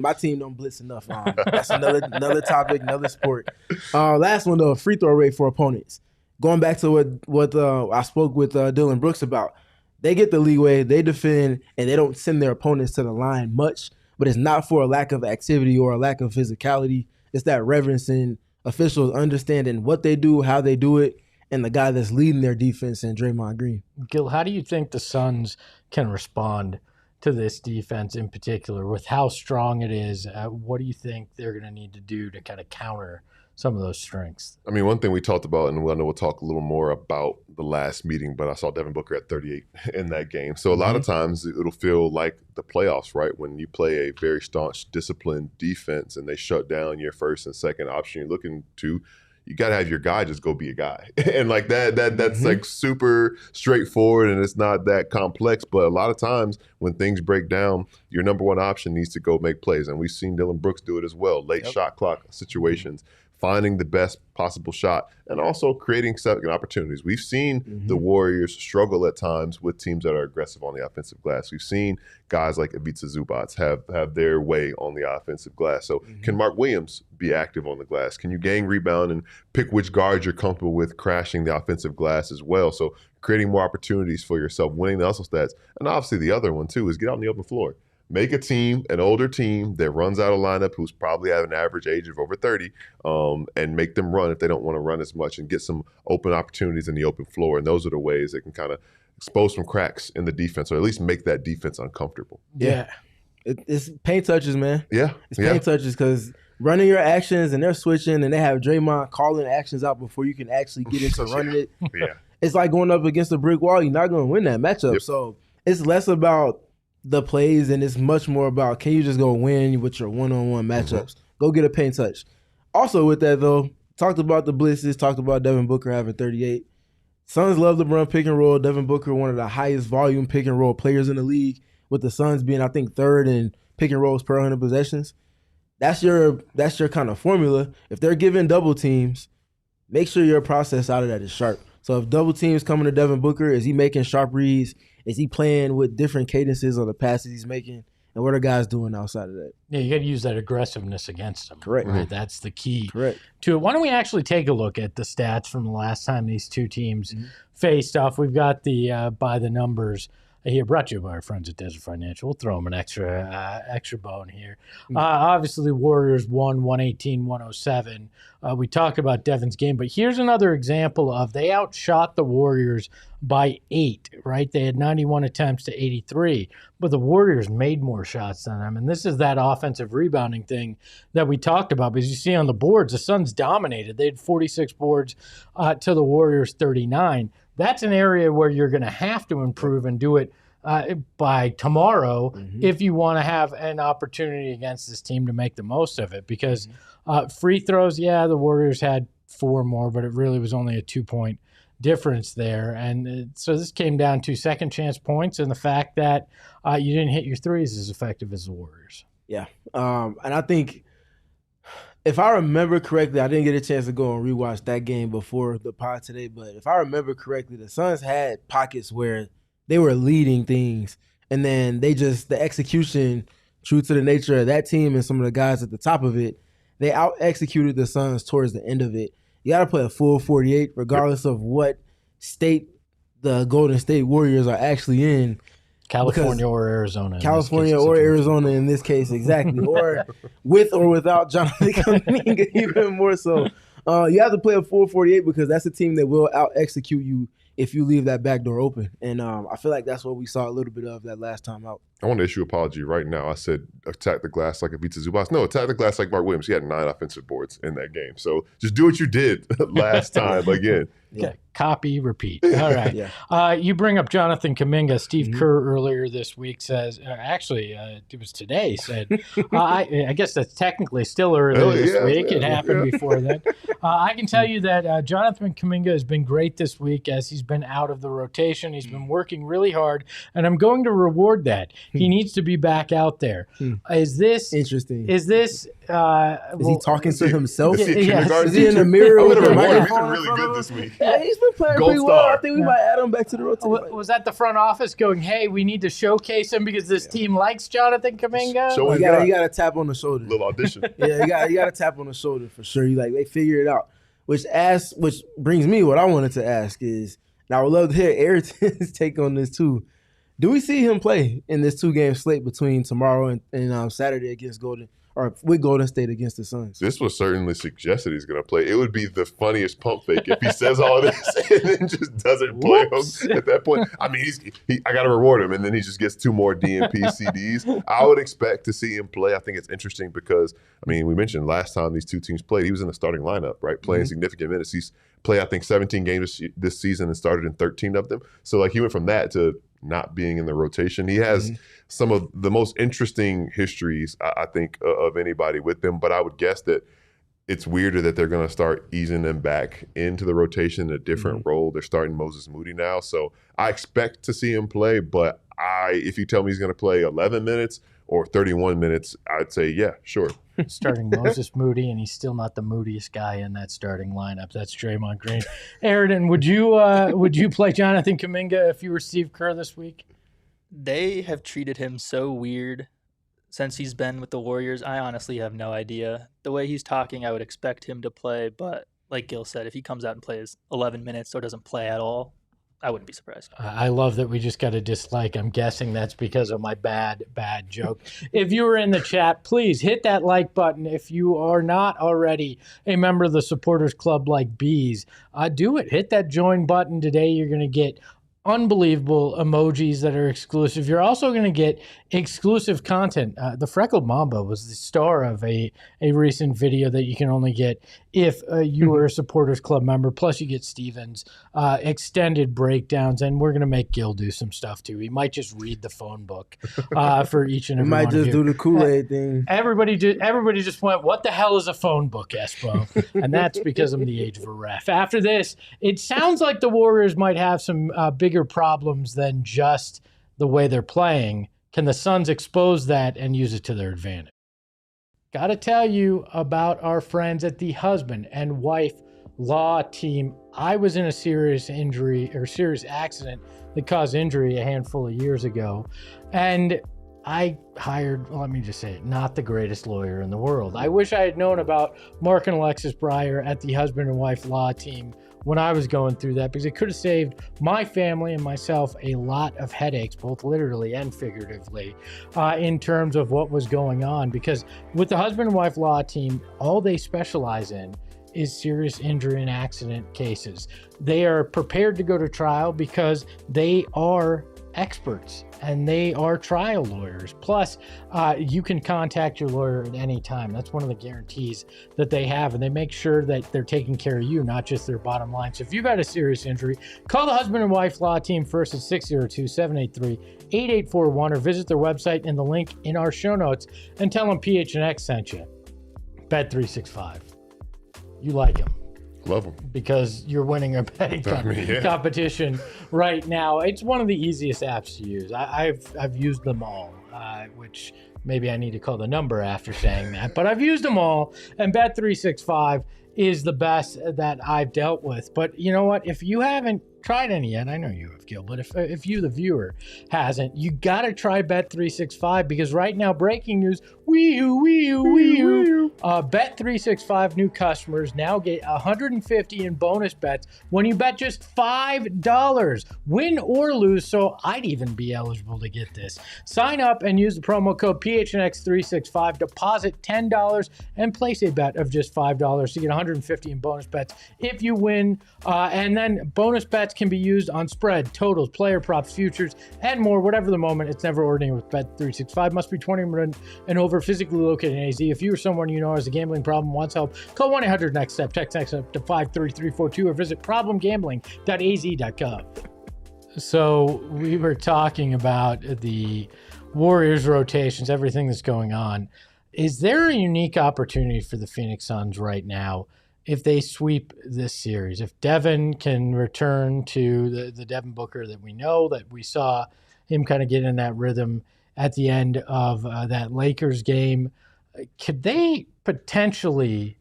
my team don't blitz enough. That's another topic, another sport. Last one though, free throw rate for opponents. Going back to what I spoke with Dylan Brooks about. They get the leeway, they defend, and they don't send their opponents to the line much. But it's not for a lack of activity or a lack of physicality. It's that reverence and officials understanding what they do, how they do it, and the guy that's leading their defense in Draymond Green. Gil, how do you think the Suns can respond to this defense in particular with how strong it is? What do you think they're going to need to do to kind of counter some of those strengths? I mean, one thing we talked about, and I know we'll talk a little more about the last meeting, but I saw Devin Booker at 38 in that game. So a lot of times it'll feel like the playoffs, right? When you play a very staunch, disciplined defense and they shut down your first and second option you're looking to, you got to have your guy just go be a guy. And like that's like super straightforward, and it's not that complex. But a lot of times when things break down, your number one option needs to go make plays. And we've seen Dylan Brooks do it as well. Late shot clock situations, finding the best possible shot, and also creating second opportunities. We've seen the Warriors struggle at times with teams that are aggressive on the offensive glass. We've seen guys like Ivica Zubac have their way on the offensive glass. So can Mark Williams be active on the glass? Can you gang rebound and pick which guards you're comfortable with crashing the offensive glass as well? So creating more opportunities for yourself, winning the hustle stats. And obviously the other one too is get out on the open floor. Make a team, an older team that runs out of lineup who's probably at an average age of over 30, and make them run if they don't want to run as much, and get some open opportunities in the open floor. And those are the ways that can kind of expose some cracks in the defense, or at least make that defense uncomfortable. Yeah. It's paint touches, man. Yeah. It's paint touches, because running your actions and they're switching and they have Draymond calling actions out before you can actually get into running it. Yeah. It's like going up against a brick wall. You're not going to win that matchup. Yep. So it's less about the plays, and it's much more about, can you just go win with your one-on-one matchups? Go get a paint touch. Also with that, though, talked about the blitzes, talked about Devin Booker having 38. Suns love to run pick and roll. Devin Booker, one of the highest volume pick and roll players in the league, with the Suns being, I think, third in pick and rolls per 100 possessions. That's your kind of formula. If they're giving double teams, make sure your process out of that is sharp. So if double teams coming to Devin Booker, is he making sharp reads? Is he playing with different cadences on the passes he's making? And what are guys doing outside of that? Yeah, you got to use that aggressiveness against them. Correct. Right? That's the key Correct. to it. Why don't we actually take a look at the stats from the last time these two teams faced off? We've got the by the numbers here, brought to you by our friends at Desert Financial. We'll throw them an extra bone here. Obviously, the Warriors won 118-107. We talked about Devin's game, but here's another example of they outshot the Warriors by 8, right? They had 91 attempts to 83, but the Warriors made more shots than them. And this is that offensive rebounding thing that we talked about, because you see on the boards, the Suns dominated. They had 46 boards to the Warriors 39. That's an area where you're going to have to improve and do it by tomorrow if you want to have an opportunity against this team to make the most of it. Because free throws, yeah, the Warriors had 4 more, but it really was only a 2-point difference there. And so this came down to second chance points and the fact that you didn't hit your threes as effective as the Warriors. Yeah. And I think, if I remember correctly, I didn't get a chance to go and rewatch that game before the pod today, but if I remember correctly, the Suns had pockets where they were leading things, and then the execution, true to the nature of that team and some of the guys at the top of it, they out-executed the Suns towards the end of it. You got to play a full 48, regardless of what state the Golden State Warriors are actually in. California or Arizona. California or Arizona in this case, exactly. Or with or without Jonathan Kuminga, even more so. You have to play a full 48, because that's a team that will out-execute you if you leave that back door open. And I feel like that's what we saw a little bit of that last time out. I want to issue an apology right now. I said attack the glass like Ivica Zubac. No, attack the glass like Mark Williams. He had 9 offensive boards in that game. So just do what you did last time again. Yeah. Copy, repeat. All right. You bring up Jonathan Kuminga. Steve Kerr earlier this week says, it was today, said, I guess that's technically still earlier this week. It happened before then. I can tell you that Jonathan Kuminga has been great this week as he's been out of the rotation. He's been working really hard, and I'm going to reward that. He needs to be back out there. Is this interesting? Is this? Is he talking to himself? Is he in the mirror? I'm with going to the reward him. He's been microphone really in front good of this him? week. Yeah, he's been playing Gold pretty well. star. I think we might add him back to the rotation. Was that the front office going, hey, we need to showcase him because this team likes Jonathan Kuminga? Show you got to tap on the shoulder. Little audition. Yeah, you got to tap on the shoulder for sure. They figure it out. Which brings me what I wanted to ask is, and I would love to hear Ayrton's take on this too. Do we see him play in this 2-game slate between tomorrow and Saturday against with Golden State against the Suns? This was certainly suggested he's going to play. It would be the funniest pump fake if he says all this and then just doesn't play him at that point. I mean, I got to reward him, and then he just gets 2 more DNP CDs. I would expect to see him play. I think it's interesting because, I mean, we mentioned last time these two teams played, he was in the starting lineup, right, playing significant minutes. He's played, I think, 17 games this season and started in 13 of them. So, he went from that to not being in the rotation. He has some of the most interesting histories, I think, of anybody with them. But I would guess that it's weirder that they're going to start easing them back into the rotation in a different Mm-hmm. role. They're starting Moses Moody now. So I expect to see him play, but if you tell me he's going to play 11 minutes or 31 minutes, I'd say, yeah, sure. Starting Moses Moody, and he's still not the moodiest guy in that starting lineup. That's Draymond Green. Aridin, would you play Jonathan Kuminga if you were Steve Kerr this week? They have treated him so weird since he's been with the Warriors. I honestly have no idea. The way he's talking, I would expect him to play, but like Gil said, if he comes out and plays 11 minutes or doesn't play at all, I wouldn't be surprised. I love that we just got a dislike. I'm guessing that's because of my bad joke. If you were in the chat, please hit that like button. If you are not already a member of the Supporters Club like bees, do it. Hit that join button today. You're going to get unbelievable emojis that are exclusive. You're also going to get exclusive content. The Freckled Mamba was the star of a recent video that you can only get if you were a Supporters Club member. Plus, you get Steven's extended breakdowns, and we're going to make Gil do some stuff too. He might just read the phone book for each and every one Might of just you. do the Kool-Aid thing. Everybody just went, what the hell is a phone book, Espo? And that's because I'm the age of a ref. After this, it sounds like the Warriors might have some bigger problems than just the way they're playing. Can the Suns expose that and use it to their advantage? Got to tell you about our friends at the husband and wife law team. I was in a serious accident that caused injury a handful of years ago. And I hired, let me just say it, not the greatest lawyer in the world. I wish I had known about Mark and Alexis Breyer at the husband and wife law team when I was going through that, because it could have saved my family and myself a lot of headaches, both literally and figuratively, in terms of what was going on. Because with the husband and wife law team, all they specialize in is serious injury and accident cases. They are prepared to go to trial because they are experts and they are trial lawyers. Plus, you can contact your lawyer at any time. That's one of the guarantees that they have, and they make sure that they're taking care of you, not just their bottom line. So if you've had a serious injury, call the husband and wife law team first at 602-783-8841 or visit their website in the link in our show notes and tell them PHNX sent you. Bet365. You like him Love them. because you're winning a betting competition right now. It's one of the easiest apps to use. I've used them all, which maybe I need to call the number after saying that, but I've used them all, and Bet365 is the best that I've dealt with. But you know what? If you haven't tried any yet, I know you have, Gil, but if you, the viewer, hasn't, you got to try Bet365, because right now, breaking news, Bet365 new customers now get $150 in bonus bets when you bet just $5, win or lose. So I'd even be eligible to get this. Sign up and use the promo code PHNX365, deposit $10 and place a bet of just $5 to get $150 in bonus bets if you win. And then bonus bets can be used on spread, totals, player props, futures, and more. Whatever the moment, it's never ordinary with Bet365. Must be 21 and over, physically located in AZ. If you or someone you know has a gambling problem, wants help, call 1-800-NEXT-STEP, text NEXT STEP to 53342, or visit problemgambling.az.gov. So we were talking about the Warriors rotations, everything that's going on. Is there a unique opportunity for the Phoenix Suns right now if they sweep this series? If Devin can return to the Devin Booker that we know, that we saw him kind of get in that rhythm at the end of that Lakers game, could they potentially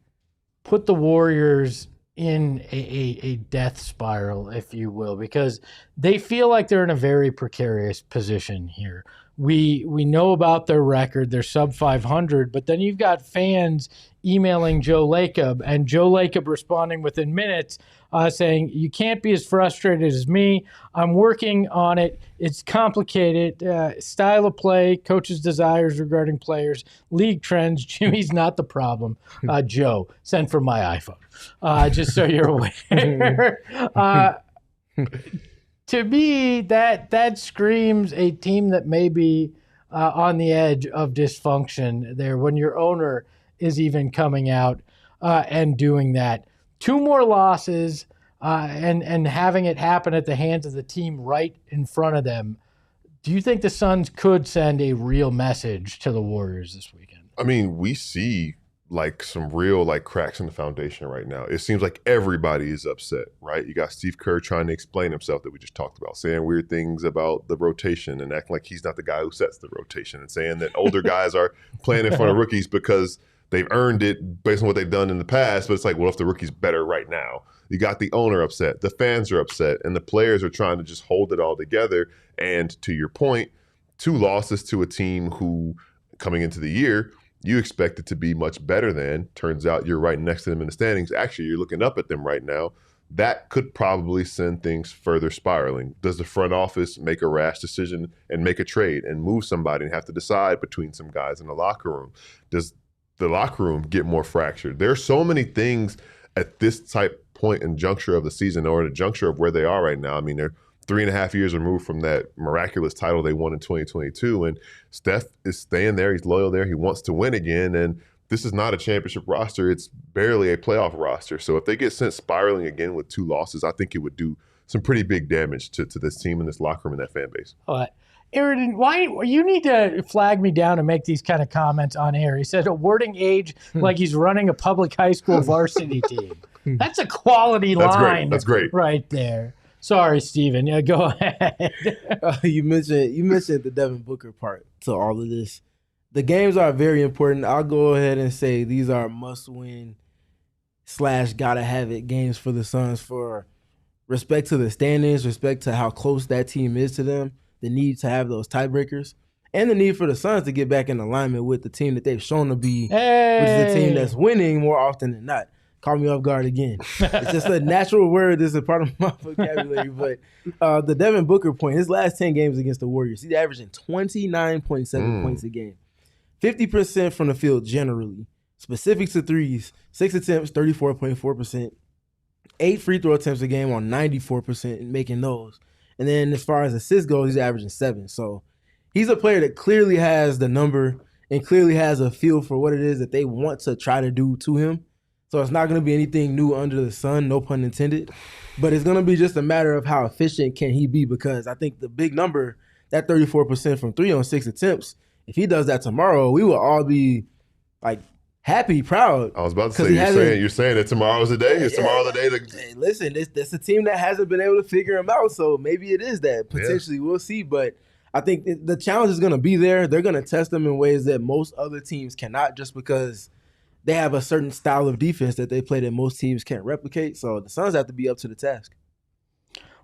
put the Warriors in a death spiral, if you will, because they feel like they're in a very precarious position here. We know about their record, they're sub 500, but then you've got fans emailing Joe Lacob, and Joe Lacob responding within minutes, saying, you can't be as frustrated as me. I'm working on it. It's complicated. Style of play, coach's desires regarding players, league trends. Jimmy's not the problem. Joe, send from my iPhone, just so you're aware. To me, that screams a team that may be on the edge of dysfunction there when your owner is even coming out and doing that. 2 more losses and having it happen at the hands of the team right in front of them. Do you think the Suns could send a real message to the Warriors this weekend? I mean, we see like some real like cracks in the foundation right now. It seems like everybody is upset, right? You got Steve Kerr trying to explain himself that we just talked about, saying weird things about the rotation and acting like he's not the guy who sets the rotation, and saying that older guys are playing in front of rookies because they've earned it based on what they've done in the past. But it's like, well, if the rookie's better right now? You got the owner upset, the fans are upset, and the players are trying to just hold it all together. And to your point, 2 losses to a team who, coming into the year, you expect it to be much better than. Turns out you're right next to them in the standings. Actually, you're looking up at them right now. That could probably send things further spiraling. Does the front office make a rash decision and make a trade and move somebody and have to decide between some guys in the locker room? Does the locker room get more fractured? There are so many things at this type point and juncture of the season, or the juncture of where they are right now. I mean, they're 3.5 years removed from that miraculous title they won in 2022. And Steph is staying there. He's loyal there. He wants to win again. And this is not a championship roster. It's barely a playoff roster. So if they get sent spiraling again with 2 losses, I think it would do some pretty big damage to this team and this locker room and that fan base. Aaron, why you need to flag me down and make these kind of comments on air? He said awarding age like he's running a public high school varsity team. That's a quality line. That's great. Right there. Sorry, Steven. Yeah, go ahead. You mentioned the Devin Booker part to all of this. The games are very important. I'll go ahead and say these are must-win / gotta have it games for the Suns, for respect to the standings, respect to how close that team is to them, the need to have those tiebreakers, and the need for the Suns to get back in alignment with the team that they've shown to be, which is a team that's winning more often than not. Caught me off guard again. It's just a natural word. This is a part of my vocabulary. But the Devin Booker point, his last 10 games against the Warriors, he's averaging 29.7 points a game. 50% from the field generally. Specific to threes, 6 attempts, 34.4%. 8 free throw attempts a game on 94% in making those. And then as far as assists goes, he's averaging 7. So he's a player that clearly has the number and clearly has a feel for what it is that they want to try to do to him. So it's not going to be anything new under the sun, no pun intended. But it's going to be just a matter of how efficient can he be, because I think the big number, that 34% from 3 on 6 attempts, if he does that tomorrow, we will all be like happy, proud. I was about to say, you're saying that tomorrow's the day? Is tomorrow the day? Hey, listen, that's a team that hasn't been able to figure him out, so maybe it is that. Potentially, we'll see. But I think the challenge is going to be there. They're going to test them in ways that most other teams cannot, just because they have a certain style of defense that they play that most teams can't replicate. So the Suns have to be up to the task.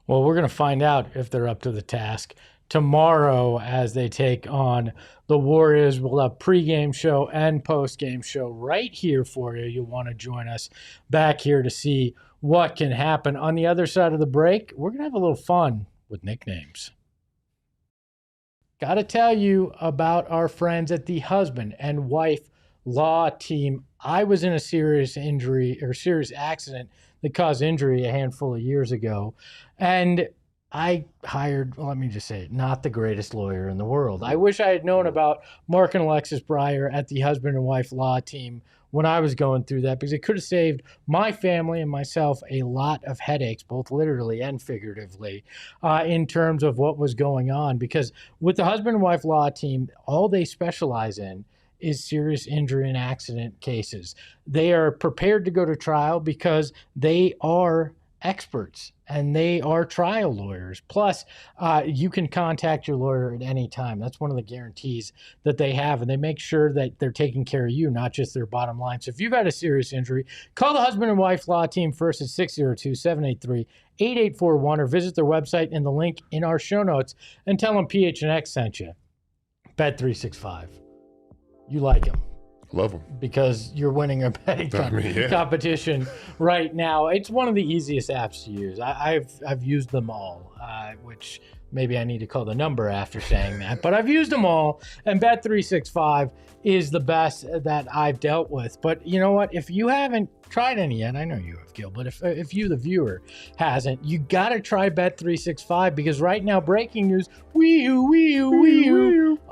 Well, we're going to find out if they're up to the task tomorrow as they take on the Warriors. We'll have pregame show and postgame show right here for you. You'll want to join us back here to see what can happen. On the other side of the break, we're going to have a little fun with nicknames. Got to tell you about our friends at the Husband and Wife Law Team. I was in a serious accident that caused injury a handful of years ago. And I hired, let me just say, not the greatest lawyer in the world. I wish I had known about Mark and Alexis Breyer at the Husband and Wife Law Team when I was going through that, because it could have saved my family and myself a lot of headaches, both literally and figuratively, in terms of what was going on. Because with the Husband and Wife Law Team, all they specialize in is serious injury and accident cases. They are prepared to go to trial because they are experts and they are trial lawyers. Plus, you can contact your lawyer at any time. That's one of the guarantees that they have, and they make sure that they're taking care of you, not just their bottom line. So if you've had a serious injury, call the Husband and Wife Law Team first at 602-783-8841 or visit their website in the link in our show notes and tell them PHNX sent you. Bet365. You like them. Love them. Because you're winning a betting competition right now. It's one of the easiest apps to use. I've used them all, which maybe I need to call the number after saying that. But I've used them all, and Bet365 is the best that I've dealt with. But you know what? If you haven't tried any yet, I know you have, Gil, but if you, the viewer, hasn't, you got to try Bet365, because right now, breaking news,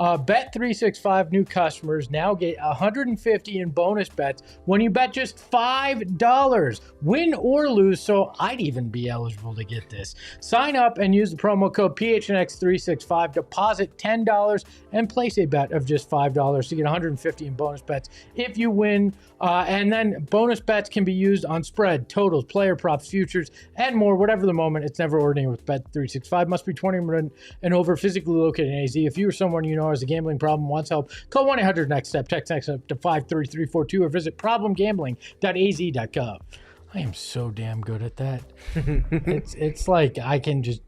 Bet365 new customers now get $150 in bonus bets when you bet just $5. Win or lose, so I'd even be eligible to get this. Sign up and use the promo code PHNX365. Deposit $10 and place a bet of just $5 to get $150 in bonus bets if you win. And then bonus bets can be used on spread, totals, player props, futures, and more. Whatever the moment, it's never ordinary with Bet365. Must be 21 and over, physically located in AZ. If you or someone you know has a gambling problem, wants help, call 1-800-NEXT-STEP, text NEXT STEP to 53342, or visit problemgambling.az.gov. I am so damn good at that. It's like I can just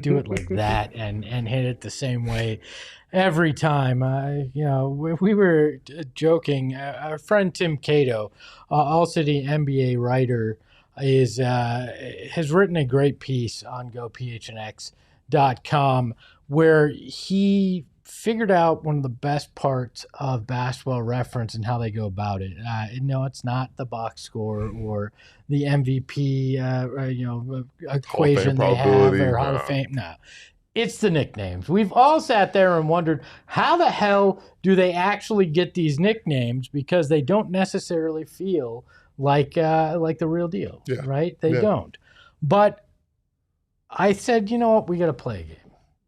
do it like that and hit it the same way every time. We were joking. Our friend Tim Cato, ALLCITY NBA writer, has written a great piece on GoPHNX.com where he figured out one of the best parts of Basketball Reference and how they go about it. No, it's not the box score or the MVP, equation they have or Hall of Fame. No, it's the nicknames. We've all sat there and wondered, how the hell do they actually get these nicknames? Because they don't necessarily feel like the real deal, right? They don't. But I said, you know what? We got to play a game.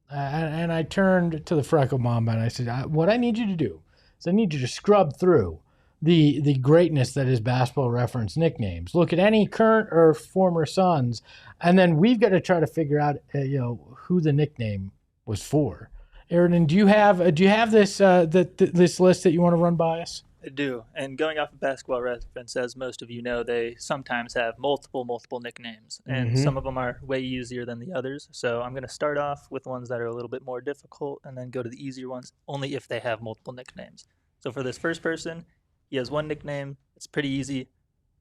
And I turned to the Freckled Mamba and I said, what I need you to do is I need you to scrub through the greatness that is Basketball Reference nicknames. Look at any current or former Suns, and then we've got to try to figure out, who the nickname was for. Aaron, do you have this this list that you want to run by us? I do. And going off of Basketball Reference, as most of you know, they sometimes have multiple nicknames, and some of them are way easier than the others. So I'm going to start off with ones that are a little bit more difficult and then go to the easier ones only if they have multiple nicknames. So for this first person, he has one nickname. It's pretty easy.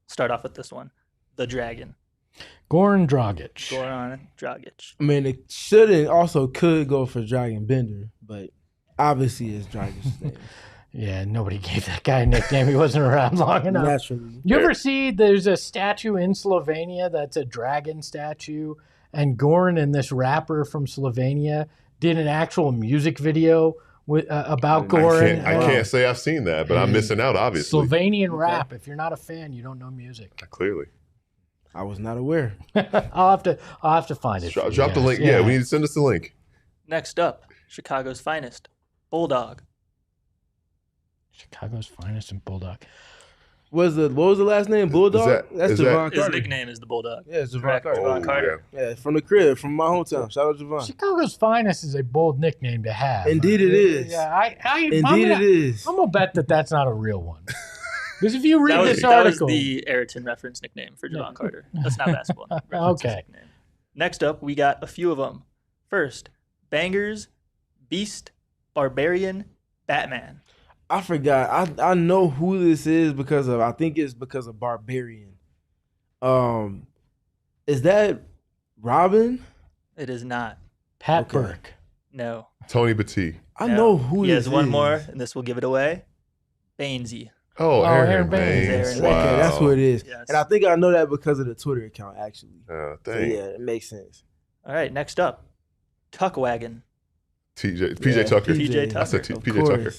Start off with this one, the Dragon. Goran Dragic. I mean, it could go for Dragon Bender, but obviously it's Dragic's name. Yeah, nobody gave that guy a nickname. He wasn't around long enough. Naturally. You ever see there's a statue in Slovenia that's a dragon statue, and Goran and this rapper from Slovenia did an actual music video about Goran. I can't say I've seen that, but I'm missing out, obviously. Slovenian rap. If you're not a fan, you don't know music. Clearly. I was not aware. I'll have to find it. Drop the link. Yeah, we need to send us the link. Next up, Chicago's finest, Bulldog. Chicago's finest and Bulldog. What was the last name? Bulldog? That's Javon Carter. His nickname is the Bulldog. Yeah, it's Javon Carter. Javon Carter. Yeah, from the crib, from my hometown. Shout out Javon. Chicago's finest is a bold nickname to have. Indeed it is. Yeah, it is. I'm gonna bet that's not a real one. Because if you read this that article, was the Ayrton reference nickname for Javon Carter. That's not basketball. Okay. Nickname. Next up, we got a few of them. First, Bangers, Beast, Barbarian, Batman. I forgot. I know who this is because of Barbarian. Is that Robin? It is not. Pat Burke. No. Tony Batiste. I know who he this has is. one more, and this will give it away. Bainesy. Oh, Aaron Baines. Wow. Okay, that's who it is. Yes. And I think I know that because of the Twitter account, actually. Dang. So, yeah, it makes sense. All right, next up, Tuckwagon. PJ Tucker. PJ Tucker. I said PJ Tucker.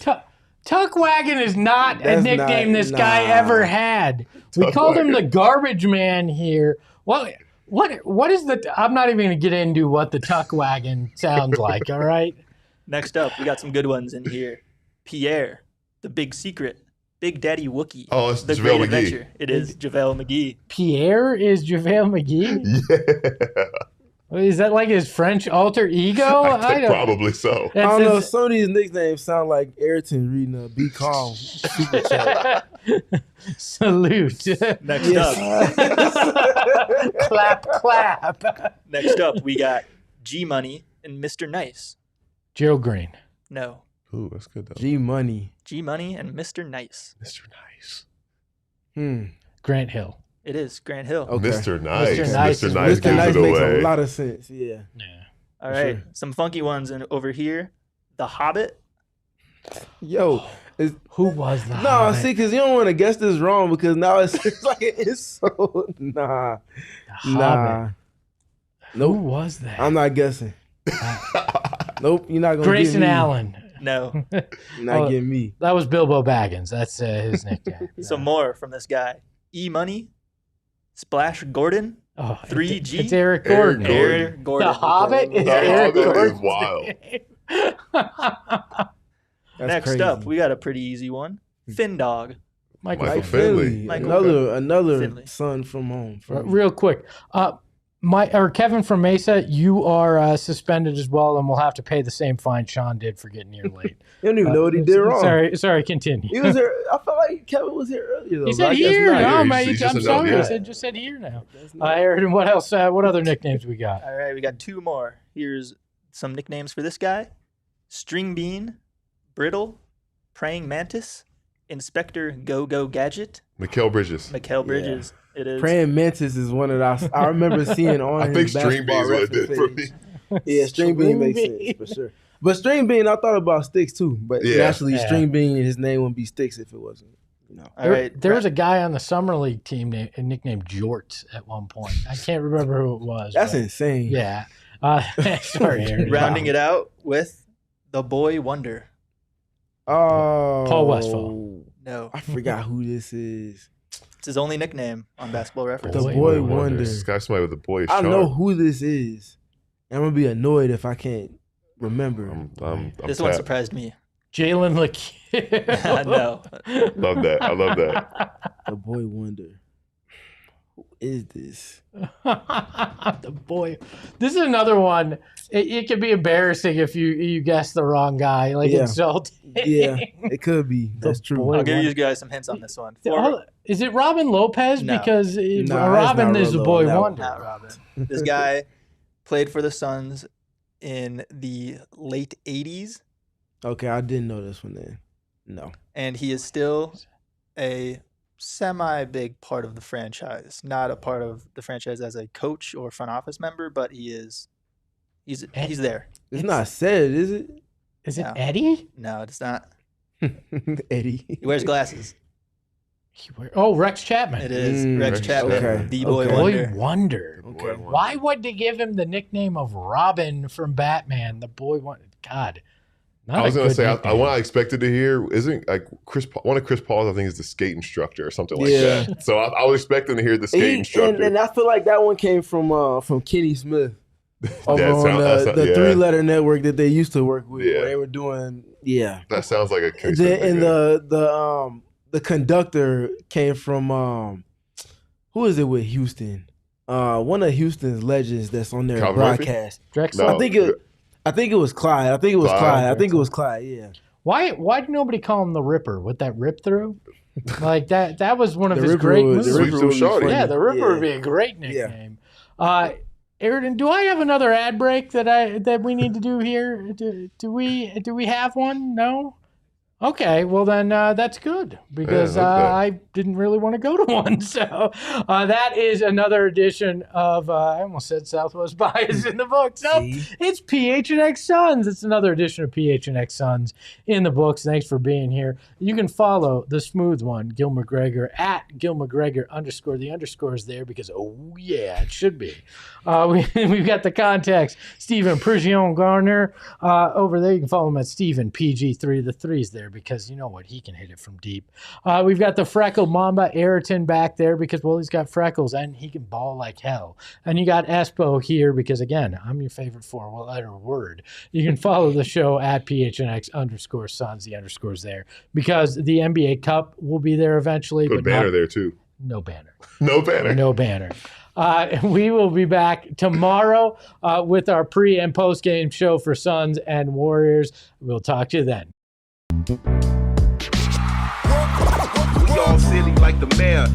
Tuckwagon is not a nickname this guy ever had. We called him the Garbage Man here. What is the? I'm not even going to get into what the Tuckwagon sounds like. All right. Next up, we got some good ones in here. Pierre, the Big Secret, Big Daddy Wookie. Oh, it's the JaVale Great McGee. Adventure. It is JaVale McGee. Pierre is JaVale McGee. Yeah. Is that like his French alter ego? I think probably so. I don't know. Some of these nicknames sound like Ayrton reading a Be Calm super chat. Salute. Next up. Clap. Next up, we got G Money and Mr. Nice. Joe Green. No. Ooh, that's good though. G Money and Mr. Nice. Mr. Nice. Grant Hill. It is Grant Hill. Okay. Mr. Nice. Mr. Nice Mr. Nice gives makes it away. a lot of sense. Yeah. All right. Sure. Some funky ones over here. The Hobbit. Yo. Who was that? No, see, because you don't want to guess this wrong because now it's like it's so nah. Who was that? I'm not guessing. Nope, you're not gonna. Grayson Allen. No. Not getting me. That was Bilbo Baggins. That's his nickname. Some more from this guy. E-Money, Splash Gordon, Oh, 3G. It's Eric Gordon. Eric Gordon. The Hobbit is The Eric Hobbit Gordon. is wild. That's Next crazy. up, we got a pretty easy one. Fin Dog. Michael Michael Finley. Finley. Michael Another Finley. son from home. Real quick. Kevin from Mesa, you are suspended as well, and we'll have to pay the same fine Sean did for getting here late. You don't even know what he did wrong. Sorry, continue. He was here. I felt like Kevin was here earlier. Though, He but said I guess here. not. No, Yeah, man, he's I'm just sorry. another He guy. just said here now. That's not- Aaron, what else? What other nicknames we got? All right, we got two more. Here's some nicknames for this guy. String Bean, Brittle, Praying Mantis, Inspector Go-Go Gadget, Mikael Bridges. Mikael Bridges. It is. Praying Mantis is one of those. I remember seeing on. I think his String basketball Bean's what it reference did for me. page. Yeah, String Bean makes String sense for sure. But String Bean, I thought about Sticks too. But Yeah. naturally, Yeah. String Bean, his name wouldn't be Sticks if it wasn't. All right. There was a guy on the summer league team nicknamed Jorts at one point. I can't remember who it was. That's but- insane. Yeah. Sorry, Aaron. rounding it out with the Boy Wonder. Oh, Paul Westphal. No, I forgot who this is. it's his only nickname on Basketball Reference. The Boy Boy Wonder. Wonder. This guy somebody with a boyish I charm. know who this is. I'm gonna be annoyed if I can't remember. I'm This one tapped. surprised me. Jalen LeCue. No. Love that. I love that. The Boy Wonder. Who is this? The boy. This is another one. It can be embarrassing if you guess the wrong guy. Like Yeah. insulting. Yeah, it could be. That's true. Boy I'll give Wonder. you guys some hints on this one. Is it Robin Lopez? No. Because it's Robin not is the Rolo. boy No. wonder. Not Robin. This guy played for the Suns in the late 80s, Okay, I didn't know this one then. No. and he is still a semi-big part of the franchise. Not a part of the franchise as a coach or front office member, but he's there. It's not said, is it? Is it No. Eddie? No, it's not. Eddie. He wears glasses. Rex Chapman. It is Mm, Rex Rex Chapman, Chapman. the Boy Okay. Wonder. Boy Wonder. Boy Okay. Wonder. Why would they give him the nickname of Robin from Batman? The Boy Wonder. God. Not I was a gonna good say nickname. what I expected to hear isn't like one of Chris Paul's. I think is the skate instructor or something like Yeah. that. So I was expecting to hear the skate instructor. And I feel like that one came from Kenny Smith over That on sound- that the sound- yeah. 3-letter network that they used to work with. Yeah. Where they were doing That sounds like a case. And the conductor came from who is it with Houston? One of Houston's legends that's on their Calvin Murphy? broadcast. Drexler. No. I think it was Clyde. I think it was Clyde. Clyde. I think it was Clyde. Yeah. Why did nobody call him the Ripper with that rip through? Like that was one of The his Ripper great was- moves. the Sweep Ripper some would be shorty. funny. Yeah, the Ripper Yeah. would be a great nickname. Aaron, do I have another ad break that we need to do here? Do we have one? No. Okay, well then that's good because Yeah, look at that. I didn't really want to go to one. So that is another edition of I almost said Southwest Bias in the books. No, it's PHNX Suns. It's another edition of PHNX Suns in the books. Thanks for being here. You can follow the smooth one, Gil McGregor, at Gil McGregor _. The underscore is there because it should be. We've got the context, Stephen Prigion Garner over there. You can follow him at Stephen PG3. The three's there because you know what, he can hit it from deep. We've got the freckled Mamba Ayrton back there because, well, he's got freckles and he can ball like hell. And you got Espo here because, again, I'm your favorite four-letter word. You can follow the show at PHNX _ Suns. The underscore's there because the NBA Cup will be there eventually. Put a but banner not- there too. No banner. No banner. No banner. We will be back tomorrow with our pre and post game show for Suns and Warriors. We'll talk to you then. We all silly like the mayor.